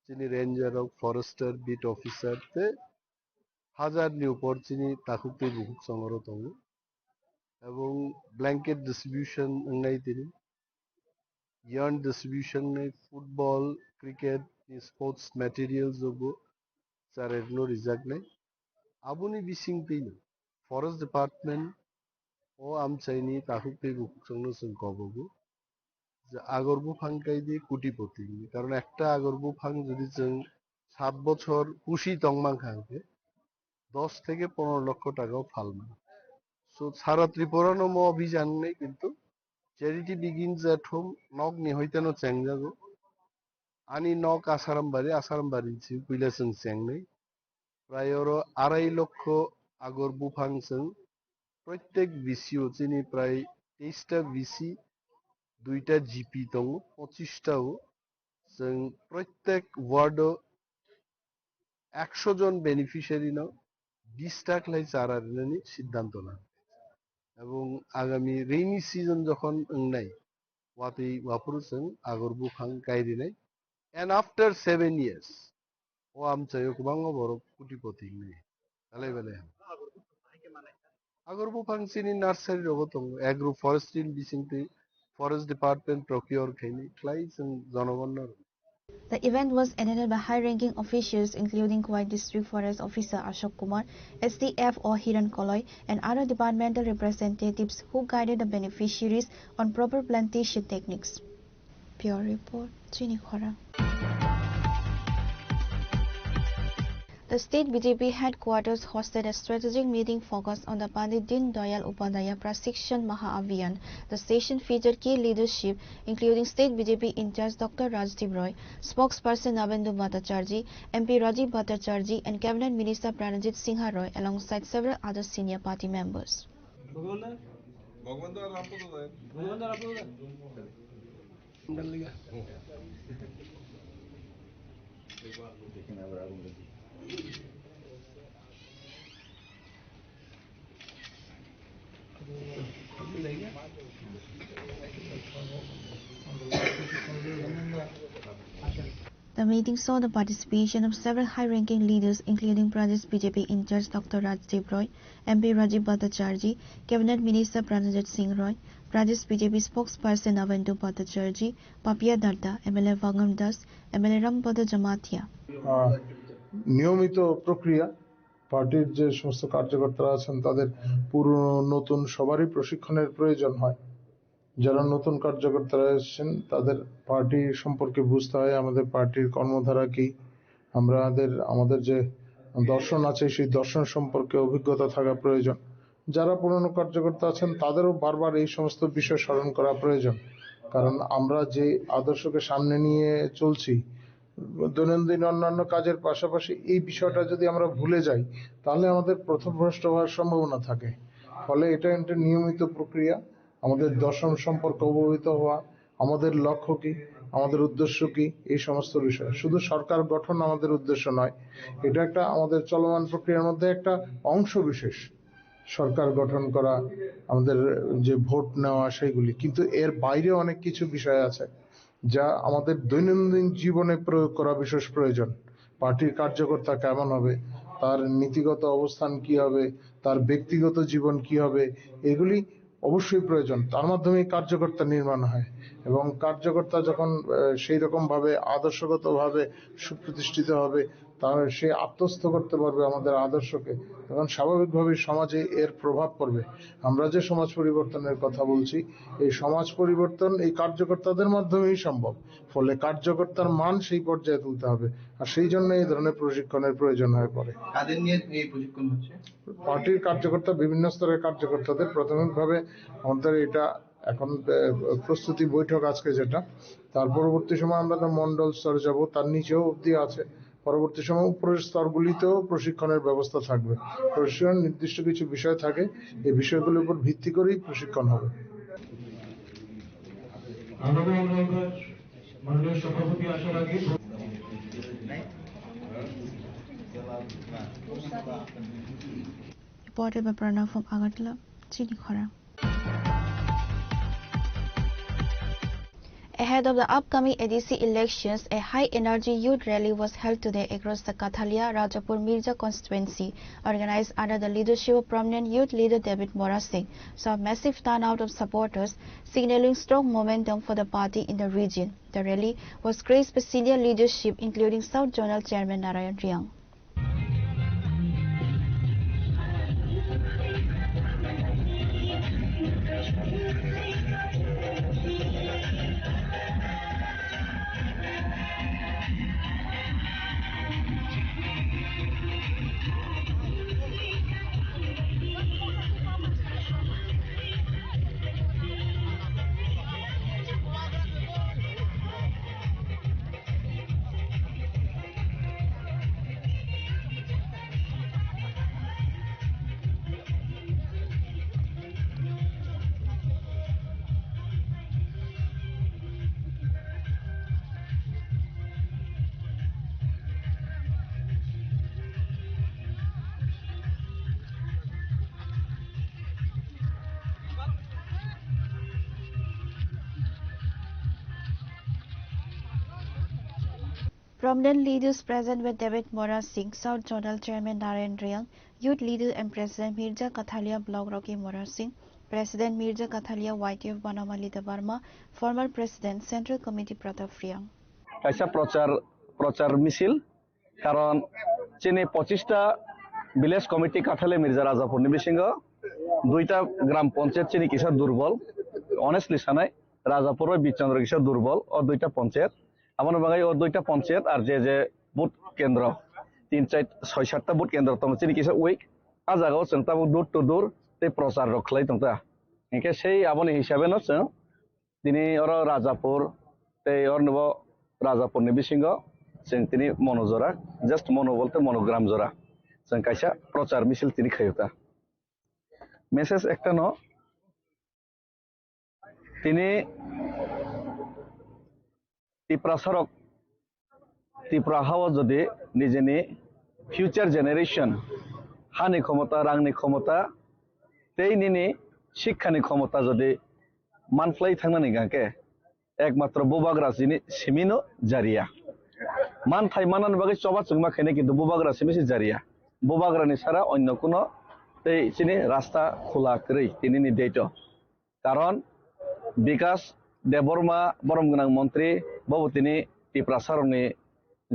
যিনি ranger of forester beat officer তে হাজারনি উপর চিনি তাকুতে বুহুক সংগ্রহ তঙ্গো এবং ব্ল্যাঙ্কেট ডিস্ট্রিবিউশন নাই তিনি yarn distribution nei football cricket sports materials jogo charerno rijak nei abuni bising tin forest department o amchaini tahukte bukchongno sung kobogo যে আগরবু ফাংকাই দিয়ে কুটিপতি কারণ একটা আগরবু ফাং যদি जों 7 বছর কুশি তংমাং খাংকে 10 থেকে 15 লক্ষ টাকাও ফালবে সো সারা ত্রিপুরানো ম অভিযান নেই কিন্তু Charity begins at home. Nog ni hoite no chengjago. Ani nog Asarambari chi pila sung chengnei. Prayoro arai lokho agor bufang sung. Proত্যেক ভিসিও চিনি প্রায় 23টা ভিসি 2টা জিপি দङ 25টাও जों প্রত্যেক ওয়ার্ডও 100 জন বেনিফিশিয়ারি নাও 20 টাকা লাই চারা দিনানি সিদ্ধান্ত না এবং আগামী রেইনি সিজন যখন নাই ওয়াতি ওয়াপুরুসং আগর বুফাং গাইদিনাই এন্ড আফটার 7 ইয়ার্স ও আমচাই গোबां বড় কোটিপতি নেই তালাই বেলে আগর বুফাং চিনি নার্সারি রবতং এগ্রো ফরেস্ট্রি বিসিংটি ফরেস্ট ডিপার্টমেন্ট প্রকিওর খেনি ক্লাইস জনগণের The event was attended by high-ranking officials including Kuwait District Forest Officer Ashok Kumar, SDF or Hiran Koloy, and other departmental representatives who guided the beneficiaries on proper plantation techniques. Pure report, Chini Khora. The state BJP headquarters hosted a strategic meeting focused on the Pandit Din Dayal Upadhyaya Prashikshan Maha-Abhiyan. The session featured key leadership including state BJP in-charge Dr. Rajdeep Roy, spokesperson Nabendu Bhattacharjee, MP Rajiv Bhattacharjee, and Cabinet Minister Pranajit Singha Roy alongside several other senior party members. The meeting saw the participation of several high-ranking leaders including Pradesh BJP in-charge Dr. Rajdeep Roy, MP Rajiv Bhattacharjee, Cabinet Minister Pranajit Singh Roy, Pradesh BJP spokesperson Nabendu Bhattacharjee, Papia Datta, MLA Vangam Das, MLA Rampada Jamatia. নিয়মিত প্রক্রিয়া পার্টির যে সমস্ত কার্যকর্তারা আছেন তাদের পুরনো নতুন সবারই প্রশিক্ষণের প্রয়োজন হয়। যারা নতুন কার্যকর্তারা এসেছেন তাদের পার্টি সম্পর্কে বুঝতে হয়, আমাদের পার্টির কর্মধারা কি, আমাদের যে দর্শন আছে সেই দর্শন সম্পর্কে অভিজ্ঞতা থাকা প্রয়োজন। যারা পুরনো কার্যকর্তা আছেন তাদেরও বারবার এই সমস্ত বিষয় স্মরণ করা প্রয়োজন, কারণ আমরা যে আদর্শকে সামনে নিয়ে চলছি দৈনন্দিন অন্যান্য কাজের পাশাপাশি এই বিষয়টা যদি আমরা ভুলে যাই তাহলে আমাদের পথভ্রষ্ট হওয়ার সম্ভাবনা থাকে। ফলে এটা একটা নিয়মিত প্রক্রিয়া, আমাদের দর্শন সম্পর্কে অবহিত হওয়া, আমাদের লক্ষ্য কি, আমাদের উদ্দেশ্য কি, এই সমস্ত বিষয়। শুধু সরকার গঠন আমাদের উদ্দেশ্য নয়, এটা একটা আমাদের চলমান প্রক্রিয়ার মধ্যে একটা অংশ বিশেষ। সরকার গঠন করা, আমাদের যে ভোট নেওয়া সেইগুলি, কিন্তু এর বাইরে অনেক কিছু বিষয় আছে যা আমাদের দৈনন্দিন জীবনে প্রয়োগ করা বিশেষ প্রয়োজন। পার্টির কার্যকর্তা কেমন হবে, তার নীতিগত অবস্থান কি হবে, তার ব্যক্তিগত জীবন কি হবে, এগুলি অবশ্যই প্রয়োজন। তার মাধ্যমে কার্যকর্তা নির্মাণ হয় এবং কার্যকর্তা যখন সেই রকম ভাবে আদর্শগত ভাবে সুপ্রতিষ্ঠিত হবে, তার সে আত্মস্থ করতে পারবে আমাদের আদর্শকে, তখন স্বাভাবিকভাবে সমাজে এর প্রভাব পড়বে। আমরা যে সমাজ পরিবর্তনের কথা বলছি, এই সমাজ পরিবর্তন এই কার্যকর্তাদের মাধ্যমেই সম্ভব। ফলে কার্যকর্তার মান সেই পর্যায়ে তুলতে হবে, আর সেই জন্য এই ধরনের প্রশিক্ষণের প্রয়োজন হয়ে পড়ে। কাদের নিয়ে এই প্রশিক্ষণ হচ্ছে? পার্টির কার্যকর্তা, বিভিন্ন স্তরের কার্যকর্তাদের প্রাথমিকভাবে আমাদের এটা এখন প্রস্তুতি বৈঠক আজকে যেটা, তার পরবর্তী সময় আমরা তো মন্ডল স্তরে যাব, তার নিচেও অবধি আছে। পরবর্তী সময় উপরের স্তরগুলিতেও প্রশিক্ষণের ব্যবস্থা থাকবে। প্রশিক্ষণ নির্দিষ্ট কিছু বিষয় থাকে, এই বিষয়গুলির উপর ভিত্তি করেই প্রশিক্ষণ হবে। Reported by Pranav from Agartala, Chini Khora. Ahead of the upcoming ADC elections, a high-energy youth rally was held today across the Kathalia Rajapur Mirza constituency, organized under the leadership of prominent youth leader David Bora Singh. Saw a massive turnout of supporters, signaling strong momentum for the party in the region. The rally was graced by senior leadership, including South Zonal Chairman Narayan Riang. Prominent leaders present were David Bora Singh, South Zonal Chairman Narayan Riang, Youth leader and President Mirza Kathalia Block Rocky Morar Singh, President Mirza Kathalia YTF Banamalita Barma, former President Central Committee Pratap Friang. কাইসা প্রচার মিছিল কারণ চিনি 25টা village committee কাঠালে Mirza Rajapur নিবিসিংহ 2টা গ্রাম পঞ্চায়েত চিনি কিসা দুর্বল honestly সানাই রাজাপুর বিচন্দ্র কিসা দুর্বল ও 2টা পঞ্চায়েত আমার বাঙাই ও 2টা পঞ্চায়েত আর যে বুথ কেন্দ্র 3-4-6-7টা বুথ কেন্দ্র তখন চিনি কিসা উইক আ জায়গাও जों তাবো দূর টু দূর তে প্রচার রখলাই তংতা একে সেই আবনি হিসাবে ন जों দিনে ওর রাজাপুর তে ওর নব রাজাপুর নিবিসিংহ जों তিনি মনোজোরা জাস্ট মনো বলতে মনোগ্রাম জোড়া जों কাইসা প্রচার মিছিল তিনি খাইতা মেসেজ একটা ন তিনি ত্রিপ্রাসারক ত্রিপ্রাহাও যদি নিজেনি ফিউচার জেনারেশন হানি ক্ষমতা রাংনি ক্ষমতা তেইনি শিক্ষানি ক্ষমতা যদি মানফ্লাই থাকনানি গাঁকে একমাত্র বুবাগ্রা যিনি সিমিনো জারিয়া মান থাই মানান বাকি চবা চুংমা খাইনে কিন্তু বুবাগ্রা সিমিসি জারিয়া বুবাগ্রানি ছাড়া অন্য কোনো এই চিনি রাস্তা খোলা করেই তিনি নির্দেশিত কারণ বিকাশ দেববর্মা বরমগোনাং মন্ত্রী বাবু তিনি ত্রিপ্রাসারকনি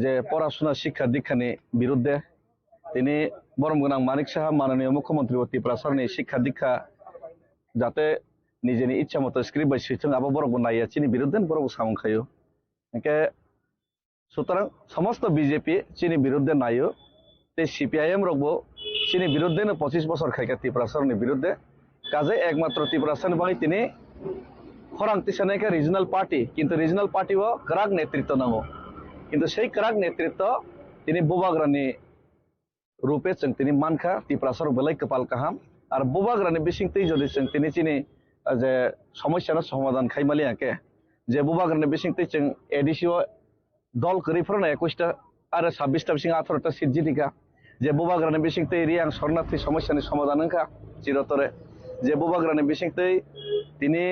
যে পড়াশোনা শিক্ষা দীক্ষানি বিরুদ্ধে তিনি বরমগোনাং মানিক সাহা মাননীয় মুখ্যমন্ত্রী ত্রিপ্রাসারনি শিক্ষা দীক্ষা যাতে নিজেনি ইচ্ছা মতো স্ক্রিপ্ট বাই সুইথং আবার বরং নাইয়া চিনি বিরুদ্ধে বরং সামং খাইও একে সুতরাং সমস্ত বিজেপি চিনি বিরুদ্ধে নাইও তে সিপিআইএম রকবো চিনি বিরুদ্ধে 25 বছর খাইকা ত্রিপ্রাসারনি বিরুদ্ধে কাজে একমাত্র ত্রিপ্রাসারনি বাকি তিনি খরাং তিসানাইকা রিজনাল পার্টি কিন্তু রিজনাল পার্টিও করাক নেতৃত্ব নাঙ্গো কিন্তু সেই করাক নেতৃত্ব তিনি বুবাগ্রানি রূপে जों তিনি মানখা ত্রিপ্রাসার বেলাই কপাল কাহাম আর বুবাগ্রানি বিসিংতেই যদি जों তিনি চিনি যে সমস্যার সমাধান খাইমালি আঁকে যে বুবাগ্রানি বিসিংতেই जों এডিসিও দল করিফরনা 21টা আর 26টা বিসিং 18টা সিট জিতিকা যে বুবাগ্রানি বিসিংতেই রিয়াং শরণার্থী সমস্যানি সমাধান আঁকা চিরতরে যে বুবাগ্রানি বিসিংতেই তিনি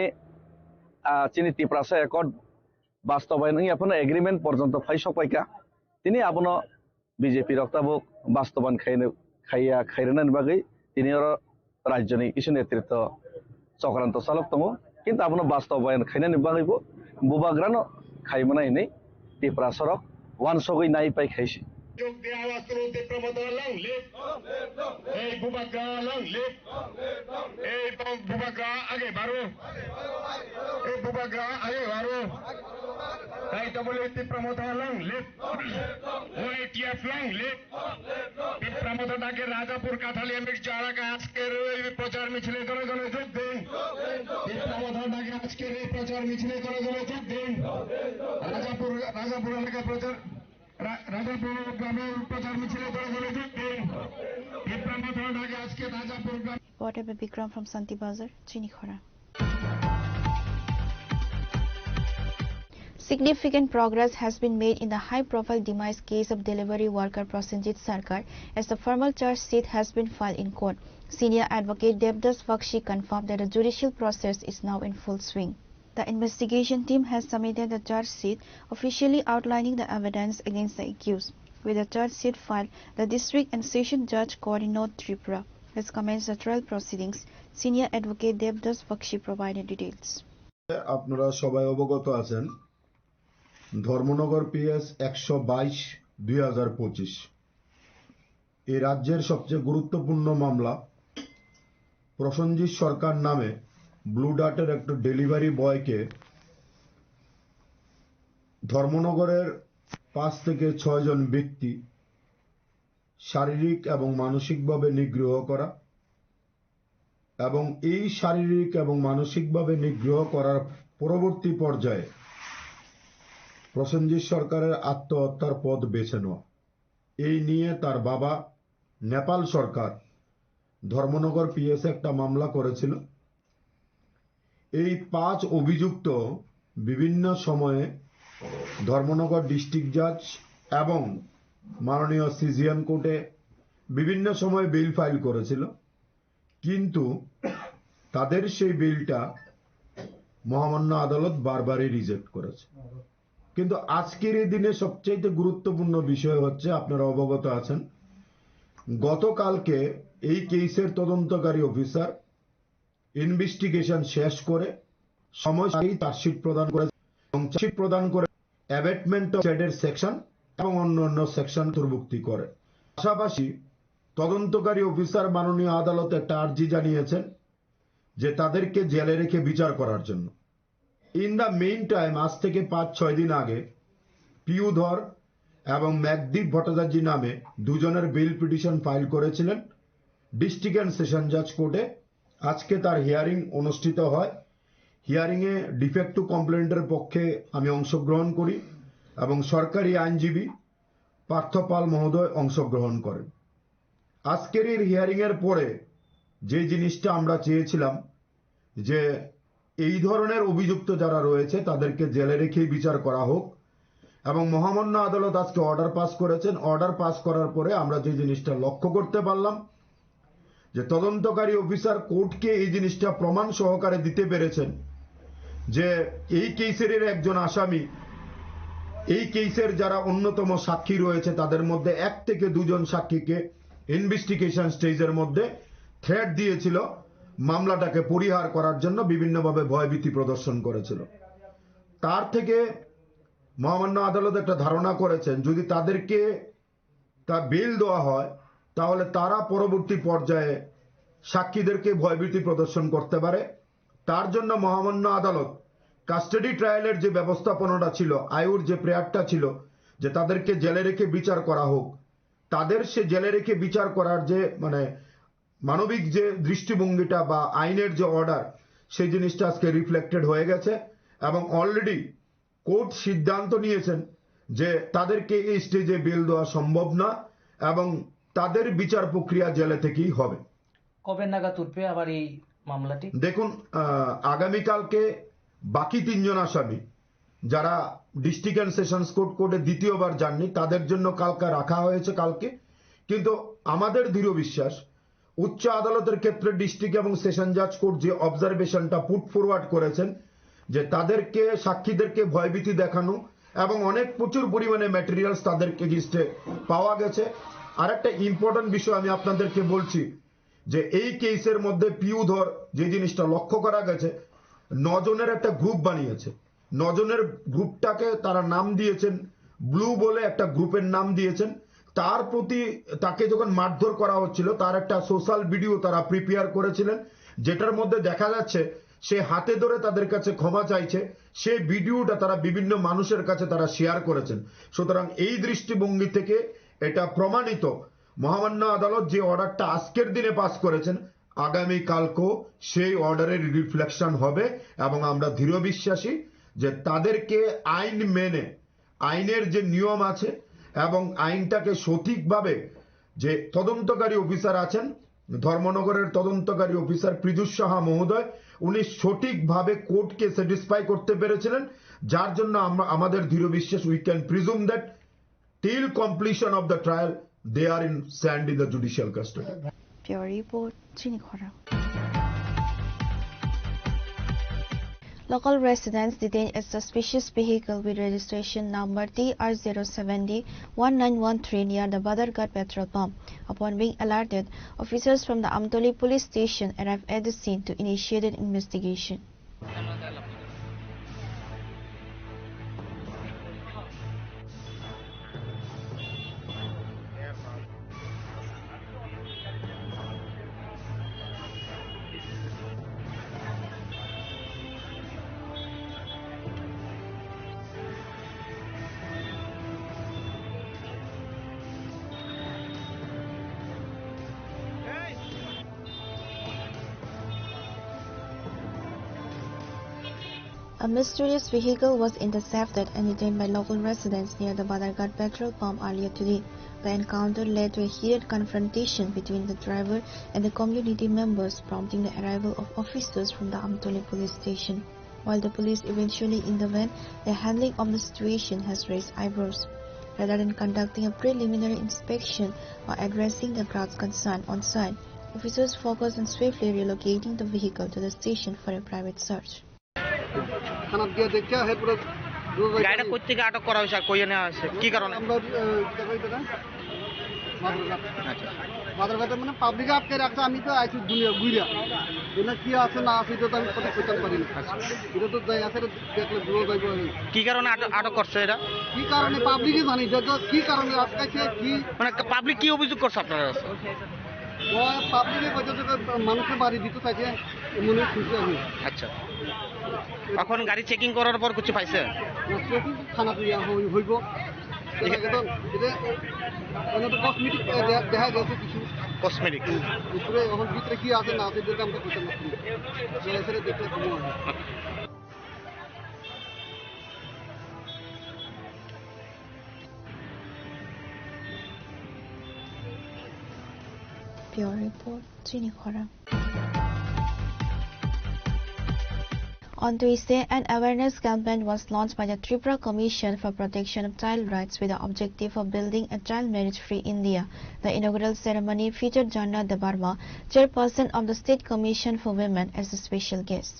চিনি ত্রিপ্রাসা একর্ড বাস্তবায়ন আপনার এগ্রিমেন্ট পর্যন্ত ফাই সপাইকা তিনি আপনার বিজেপি রক্তাবুক বাস্তবায়ন খাইরেনার বাকি তিনি রাজ্যনি কিছু নেতৃত্ব চক্রান্ত চালক দङ কিন্তু আপনার বাস্তবায়ন খাইনানি বাকিব বুবাগ্রানো খাইমানাই নেই ত্রিপ্রাসারক ওয়ান সগৈ নাই পাই খাইছে যোগ দেয়া আওয়াজ তুলুন তীব্রমত লং লিপ এই বুবাগ্রা লং লিপ এই বুবাগ্রা আগে বাড়ো এই বুবাগ্রা আগে বাড়ো তাই তো বলে তীব্রমত লং লিপ ওই টিএফ লং লিপ তীব্রমত ডাকে রাজাপুর কাঠালিয়া মির্জা এলাকা আজকের এই প্রচার মিছিলে দলে দলে যোগ দিন তীব্রমত ডাকে আজকের এই প্রচার মিছিলে দলে দলে যোগ দিন রাজাপুর এলাকা প্রচার রাজাপুর গ্রামের প্রচার মিছিলে দলে দলে যোগ দিন তীব্রমত ডাকে আজকে রাজাপুর গ্রাম Reported by Bikram from Santi Bazar, Chinikhora. Significant progress has been made in the high-profile demise case of delivery worker Prosenjit Sarkar as the formal charge sheet has been filed in court. Senior advocate Devdas Bakshi confirmed that the judicial process is now in full swing. The investigation team has submitted the charge sheet officially outlining the evidence against the accused. With the charge sheet filed, the district and session judge Koordinate Tripura has commenced the trial proceedings. Senior advocate Devdas Bakshi provided details. আপনারা সবাই অবগত আছেন Dharmanagar PS 122/2025 এই রাজ্যের সবচেয়ে গুরুত্বপূর্ণ মামলা প্রসেনজিৎ সরকার নামে ব্লু ডার্টের একটা ডেলিভারি বয়কে ধর্মনগরের 5 থেকে 6 জন ব্যক্তি শারীরিক এবং মানসিকভাবে নিগ্রহ করা এবং এই শারীরিক এবং মানসিকভাবে নিগ্রহ করার পরবর্তী পর্যায়ে প্রসেনজিৎ সরকারের আত্মহত্যার পথ বেছে নেওয়া এই নিয়ে তার বাবা নেপাল সরকার ধর্মনগর পিএস একটা মামলা করেছিল এই 5 অভিযুক্ত বিভিন্ন সময়ে ধর্মনগর ডিস্ট্রিক্ট জাজ এবং মাননীয় সিজিএম কোর্টে বিভিন্ন সময় বিল ফাইল করেছিল কিন্তু তাদের সেই বিলটা মহামান্য আদালত বারবারই রিজেক্ট করেছে কিন্তু আজকের এই দিনে সবচেয়ে গুরুত্বপূর্ণ বিষয় হচ্ছে আপনারা অবগত আছেন গতকালকে এই কেসের তদন্তকারী অফিসার ইনভেস্টিগেশন শেষ করে সময় চার্জশিট প্রদান করে এবং চার্জশিট প্রদান করে অ্যাবেটমেন্ট অফ চ্যাডের সেকশন এবং অন্যান্য সেকশন অন্তর্ভুক্তি করে। পাশাপাশি তদন্তকারী অফিসার মাননীয় আদালতে একটা আর্জি জানিয়েছেন যে তাদেরকে জেলে রেখে বিচার করার জন্য। ইন দ্য মেইন টাইম আজ থেকে 5-6 দিন আগে পিউ ধর এবং ম্যাকদীপ ভট্টাচার্য নামে দুজনের বেল পিটিশন ফাইল করেছিলেন ডিস্ট্রিক্ট অ্যান্ড সেশন জাজ কোর্টে। আজকে তার হিয়ারিং অনুষ্ঠিত হয়। হিয়ারিংয়ে ডিফেক্টিভ কমপ্লেন্টের পক্ষে আমি অংশগ্রহণ করি এবং সরকারি আইনজীবী পার্থ পাল মহোদয় অংশগ্রহণ করেন। আজকের এই হিয়ারিংয়ের পরে যে জিনিসটা আমরা চেয়েছিলাম যে এই ধরনের অভিযুক্ত যারা রয়েছে তাদেরকে জেলে রেখেই বিচার করা হোক এবং মহামান্য আদালত আজকে অর্ডার পাস করেছেন। অর্ডার পাস করার পরে আমরা যে জিনিসটা লক্ষ্য করতে পারলাম যে তদন্তকারী অফিসার কোর্টকে এই জিনিসটা প্রমাণ সহকারে দিতে পেরেছেন যে এই কেসের একজন আসামি, এই কেসের যারা অন্যতম সাক্ষী রয়েছে তাদের মধ্যে 1 থেকে 2 জন সাক্ষীকে ইনভেস্টিগেশন স্টেজের মধ্যে থ্রেট দিয়েছিল, মামলাটাকে পরিহার করার জন্য বিভিন্নভাবে ভয়ভীতি প্রদর্শন করেছিল। তার থেকে মহামান্য আদালত একটা ধারণা করেছেন যদি তাদেরকে তা বেল দেওয়া হয় তাহলে তারা পরবর্তী পর্যায়ে সাক্ষীদেরকে ভয়ভীতি প্রদর্শন করতে পারে। তার জন্য মহামান্য আদালত কাস্টাডি ট্রায়ালের যে ব্যবস্থাপনাটা ছিল, আয়ুর যে প্রেয়ারটা ছিল যে তাদেরকে জেলে রেখে বিচার করা হোক, তাদের সে জেলে রেখে বিচার করার যে মানবিক যে দৃষ্টিভঙ্গিটা বা আইনের যে অর্ডার, সেই জিনিসটা আজকে রিফ্লেক্টেড হয়ে গেছে এবং অলরেডি কোর্ট সিদ্ধান্ত নিয়েছেন যে তাদেরকে এই স্টেজে বেল দেওয়া সম্ভব না এবং তাদের বিচার প্রক্রিয়া জেলে থেকেই হবে। কবে নাগাদ উঠবে আবার এই মামলাটি? দেখুন, আগামীকালকে বাকি 3 জন আসামি যারা ডিস্ট্রিক্ট অ্যান্ড সেশনস কোর্টে দ্বিতীয়বার যাননি তাদের জন্য কালকে রাখা হয়েছে কালকে। কিন্তু আমাদের দৃঢ় বিশ্বাস উচ্চ আদালতের ক্ষেত্রে ডিস্ট্রিক্ট এবং সেশন জাজ কোর্ট যে অবজারভেশনটা পুট ফরওয়ার্ড করেছেন যে তাদেরকে সাক্ষীদেরকে ভয়ভীতি দেখানো এবং অনেক প্রচুর পরিমাণে ম্যাটেরিয়ালস তাদের এগেইনস্টে পাওয়া গেছে। আর একটা ইম্পর্টেন্ট বিষয় আমি আপনাদেরকে বলছি যে এই কেসের মধ্যে পিউ ধর যে জিনিসটা লক্ষ্য করা গেছে 9 জনের একটা গ্রুপ বানিয়েছে। 9 জনের গ্রুপটাকে তারা নাম দিয়েছেন ব্লু বলে, একটা গ্রুপের নাম দিয়েছেন। তার প্রতি তাকে যখন মারধর করা হচ্ছিল তার একটা সোশ্যাল ভিডিও তারা প্রিপেয়ার করেছিলেন যেটার মধ্যে দেখা যাচ্ছে সে হাতে ধরে তাদের কাছে ক্ষমা চাইছে। সেই ভিডিওটা তারা বিভিন্ন মানুষের কাছে তারা শেয়ার করেছেন। সুতরাং এই দৃষ্টিভঙ্গি থেকে এটা প্রমাণিত মহামান্য আদালত যে অর্ডারটা আজকের দিনে পাস করেছেন আগামীকালকেও সেই অর্ডারের রিফ্লেকশন হবে এবং আমরা দৃঢ় বিশ্বাসী যে তাদেরকে আইন মেনে, আইনের যে নিয়ম আছে এবং আইনটাকে সঠিকভাবে যে তদন্তকারী অফিসার আছেন, ধর্মনগরের তদন্তকারী অফিসার পৃথুষ সাহা মহোদয়, উনি সঠিকভাবে কোর্টকে স্যাটিসফাই করতে পেরেছিলেন, যার জন্য আমাদের দৃঢ় বিশ্বাস we can presume that till completion of the trial they are in stand in the judicial custody. Pure report, Chini Khora. Local residents detained a suspicious vehicle with registration number TR0701913 near the Badarghat petrol pump. Upon being alerted, officers from the Amtoli police station arrived at the scene to initiate an investigation. A mysterious vehicle was intercepted and detained by local residents near the Badarghat petrol pump earlier today. The encounter led to a heated confrontation between the driver and the community members, prompting the arrival of officers from the Amtoli police station. While the police eventually intervened, the handling of the situation has raised eyebrows. Rather than conducting a preliminary inspection or addressing the crowd's concern on site, officers focused on swiftly relocating the vehicle to the station for a private search. গাড়িটা কই থেকে আটক করা হয়েছে আর কইয়ে নেওয়া হয়েছে কি কারণে? আমরা মাথার ব্যথা মানে পাবলিকে আটকে রাখছে, আমি তো আইছি দুনিয়া ঘুরিয়া এটা কি আছে না আছে এটা তো আমি কথা কইতে পারি না। এটা তো যাই আছে দেখলে বুঝো যাইব কি কারণে আটক করছে এরা, কি কারণে পাবলিকই জানি যে কি কারণে আটকাইছে, কি মানে পাবলিক কি অভিযোগ করছে আপনার কাছে? পাবলিকে কইছে যে মানুষের বাড়ি দিতে চাইছে মনে খুশি আমি। আচ্ছা, এখন গাড়ি চেকিং করার পর কিছু পাইছে? থানা হইব কসমেটিক দেখা গেছে কিছু কসমেটিক ভিতরে, এখন ভিতরে কি আছে না আছে যেটা আমরা কইতে পারছি সেটা দেখলে কম হয়। Bureau Report, Chini Khora. On Tuesday, an awareness campaign was launched by the Tripura Commission for Protection of Child Rights with the objective of building a child marriage-free India. The inaugural ceremony featured Janna Debarma, chairperson of the State Commission for Women, as a special guest.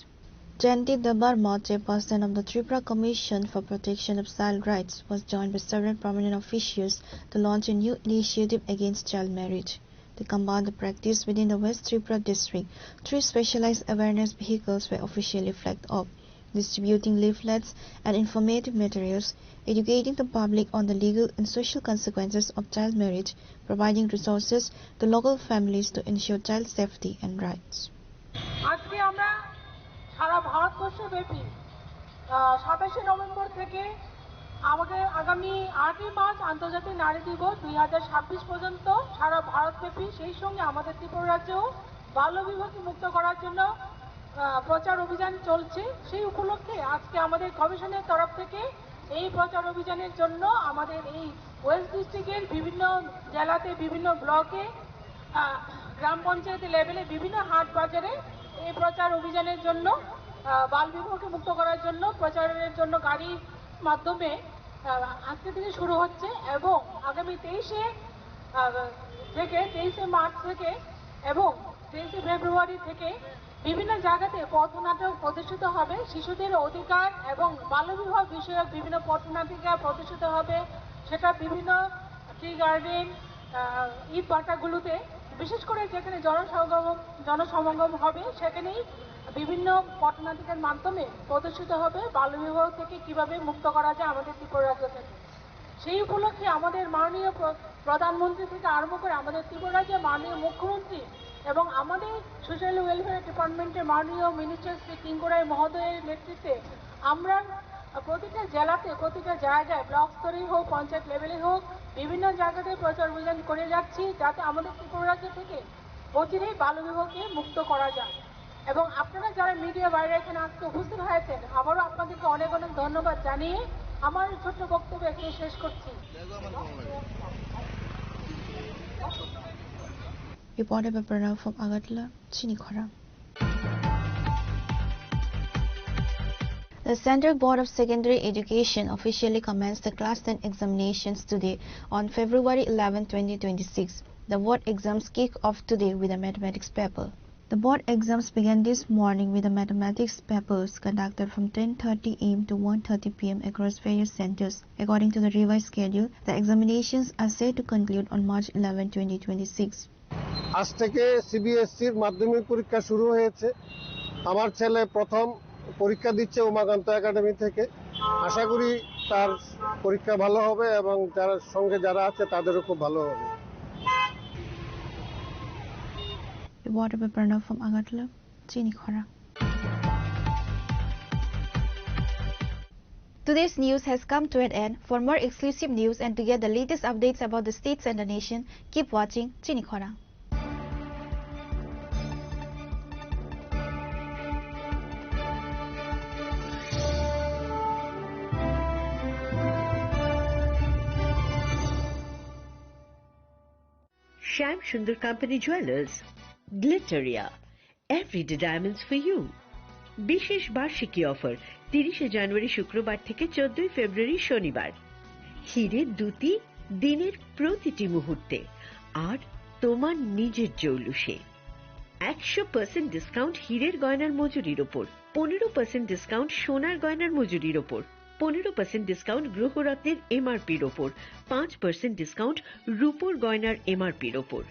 Janti Debarma, chairperson of the Tripura Commission for Protection of Child Rights, was joined by several prominent officials to launch a new initiative against child marriage. To combat the practice within the West Tripura district, 3 specialized awareness vehicles were officially flagged off, distributing leaflets and informative materials, educating the public on the legal and social consequences of child marriage, providing resources to local families to ensure child safety and rights. আজকে আমরা সারা ভারতবর্ষ ব্যাপী 27 November থেকে আমাদের আগামী 8 March আন্তর্জাতিক নারী দিবস 2026 পর্যন্ত সারা ভারতব্যাপী, সেই সঙ্গে আমাদের ত্রিপুরা রাজ্যেও বাল্যবিবাহকে মুক্ত করার জন্য প্রচার অভিযান চলছে। সেই উপলক্ষে আজকে আমাদের কমিশনের তরফ থেকে এই প্রচার অভিযানের জন্য আমাদের এই ওয়েস্ট ডিস্ট্রিক্টের বিভিন্ন জেলাতে, বিভিন্ন ব্লকে, গ্রাম পঞ্চায়েত লেভেলে, বিভিন্ন হাট বাজারে এই প্রচার অভিযানের জন্য বাল্যবিবাহকে মুক্ত করার জন্য প্রচারের জন্য গাড়ির মাধ্যমে আজকে থেকে শুরু হচ্ছে এবং আগামী 23 মার্চ থেকে এবং 23 ফেব্রুয়ারি থেকে বিভিন্ন জায়গাতে পথনাটক প্রদর্শিত হবে। শিশুদের অধিকার এবং বাল্যবিবাহ বিষয়ক বিভিন্ন পথনাটিকা প্রদর্শিত হবে, সেটা বিভিন্ন ট্রি গার্ডেন, ঈদ বাটাগুলোতে, বিশেষ করে যেখানে জনসমাগম হবে সেখানেই বিভিন্ন পথনাটিকার মাধ্যমে প্রদর্শিত হবে বাল্যবিবাহ থেকে কিভাবে মুক্ত করা যায় আমাদের ত্রিপুরা রাজ্য থেকে। সেই উপলক্ষে আমাদের মাননীয় প্রধানমন্ত্রী থেকে আরম্ভ করে আমাদের ত্রিপুরা রাজ্যের মাননীয় মুখ্যমন্ত্রী এবং আমাদের সোশ্যাল ওয়েলফেয়ার ডিপার্টমেন্টের মাননীয় মিনিস্টার শ্রী কিঙ্করাই মহোদয়ের নেতৃত্বে আমরা প্রতিটা জেলাতে, প্রতিটা জায়গায়, ব্লক স্তরে হোক, পঞ্চায়েত লেভেলে হোক, বিভিন্ন জায়গাতে প্রচার অভিযান করে যাচ্ছি যাতে আমাদের ত্রিপুরা রাজ্য থেকে অচিরেই বাল্যবিবাহকে মুক্ত করা যায়। এবং আপনারা যারা মিডিয়া বাইরে এখানে আজকে উপস্থিত হয়েছেন, আবারও আপনাদেরকে অনেক অনেক ধন্যবাদ জানিয়ে আমার ছোট্ট বক্তব্য এখানে শেষ করছি। Reported by Pranav from Agartala, Chini Khora. The Central Board of Secondary Education officially commenced the Class 10 examinations today on February 11, 2026. The board exams kick off today with a mathematics paper. The board exams began this morning with the mathematics papers conducted from 10:30 a.m. to 1:30 p.m. across various centers. According to the revised schedule, the examinations are set to conclude on March 11, 2026. আজ থেকে সিবিএসসির মাধ্যমিক পরীক্ষা শুরু হয়েছে। আমার ছেলে প্রথম পরীক্ষা দিচ্ছে উমাকান্ত একাডেমি থেকে। আশা করি তার পরীক্ষা ভালো হবে এবং যারা সঙ্গে যারা আছে তাদেরও খুব ভালো হবে। Reported by Pranav from Agartala, Chini Khora. Today's news has come to an end. For more exclusive news and to get the latest updates about the states and the nation, keep watching Chini Khora. Shyam Sundar Company Jewelers, Glitteria, everyday diamonds for you. বিশেষ বার্ষিকী offer 30 জানুয়ারি শুক্রবার থেকে 14 ফেব্রুয়ারি শনিবার। হীরের দুটি দিনের প্রতিটি মুহূর্তে আর তোমার নিজের জৌলুসে। 100% ডিসকাউন্ট হীরের গয়নার মজুরির ওপর, 15% ডিসকাউন্ট সোনার গয়নার মজুরির ওপর, 15% ডিসকাউন্ট গ্রহরত্নের এমআরপির ওপর, 5% ডিসকাউন্ট রূপোর গয়নার এমআরপির ওপর।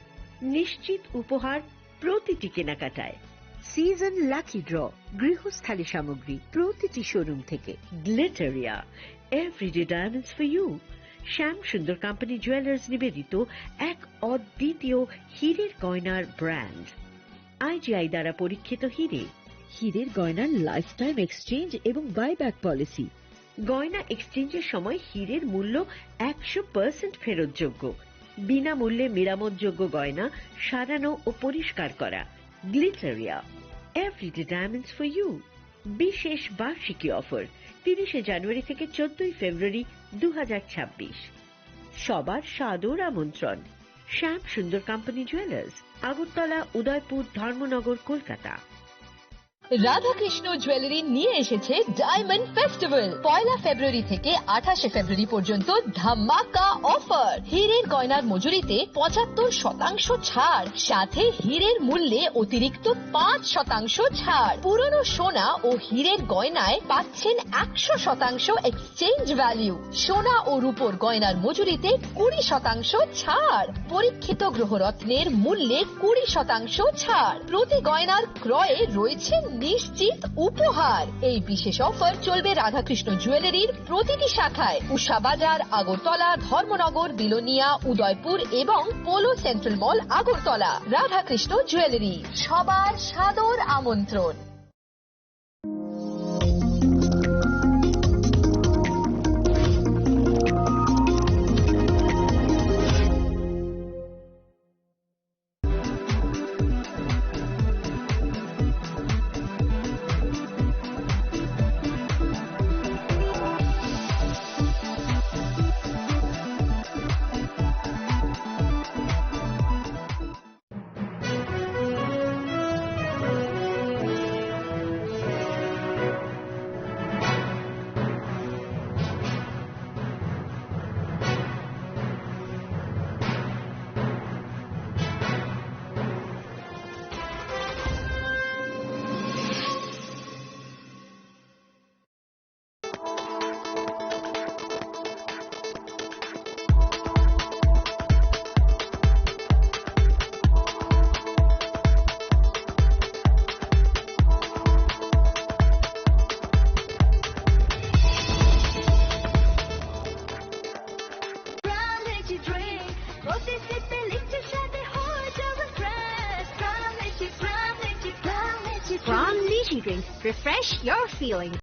নিশ্চিত উপহার প্রতিটি কেনাকাটায়। সিজন লাকি ড্র, গৃহস্থালী সামগ্রী প্রতিটি শোরুম থেকে। Glitteria, everyday diamonds for you. Shyam Sundar company jewellers নিবেদিত এক অদ্বিতীয় হীরের গয়নার ব্র্যান্ড। আইজিআই দ্বারা পরীক্ষিত হিরে। হীরের গয়নার লাইফ টাইম এক্সচেঞ্জ এবং বাইব্যাক পলিসি। গয়না এক্সচেঞ্জের সময় হীরের মূল্য 100% ফেরতযোগ্য। বিনামূল্যে মেরামতযোগ্য গয়না সারানো ও পরিষ্কার করা। Glitteria, everyday diamonds for you. বিশেষ বার্ষিকী অফার 30 জানুয়ারি থেকে 14 ফেব্রুয়ারি 2026। সবার সাদর আমন্ত্রণ। শ্যাম Sundar company jewellers, Agartala, Udaipur, Dharmanagar, Kolkata. Radhakrishna jewellery নিয়ে এসেছে ডায়মন্ড ফেস্টিভ্যাল। 1 ফেব্রুয়ারি থেকে 28 ফেব্রুয়ারি পর্যন্ত ধামাকা অফার। হীরের গয়নার মজুরিতে 75% ছাড়, সাথে হীরের মূল্যে অতিরিক্ত 5% ছাড়। পুরনো সোনা ও হীরের গয়নায় পাচ্ছেন 100% এক্সচেঞ্জ ভ্যালু। সোনা ও রূপোর গয়নার মজুরিতে 20% ছাড়। পরীক্ষিত গ্রহরত্নের মূল্যে 20% ছাড়। প্রতি গয়নার ক্রয়ে রয়েছে নিশ্চিত উপহার। এই বিশেষ অফার চলবে রাধাকৃষ্ণ জুয়েলারির প্রতিটি শাখায়, উষা বাজার, আগরতলা, ধর্মনগর, বিলোনিয়া, উদয়পুর এবং পোলো সেন্ট্রাল মল, আগরতলা। রাধাকৃষ্ণ জুয়েলারি, সবার সাদর আমন্ত্রণ। Refresh your feeling.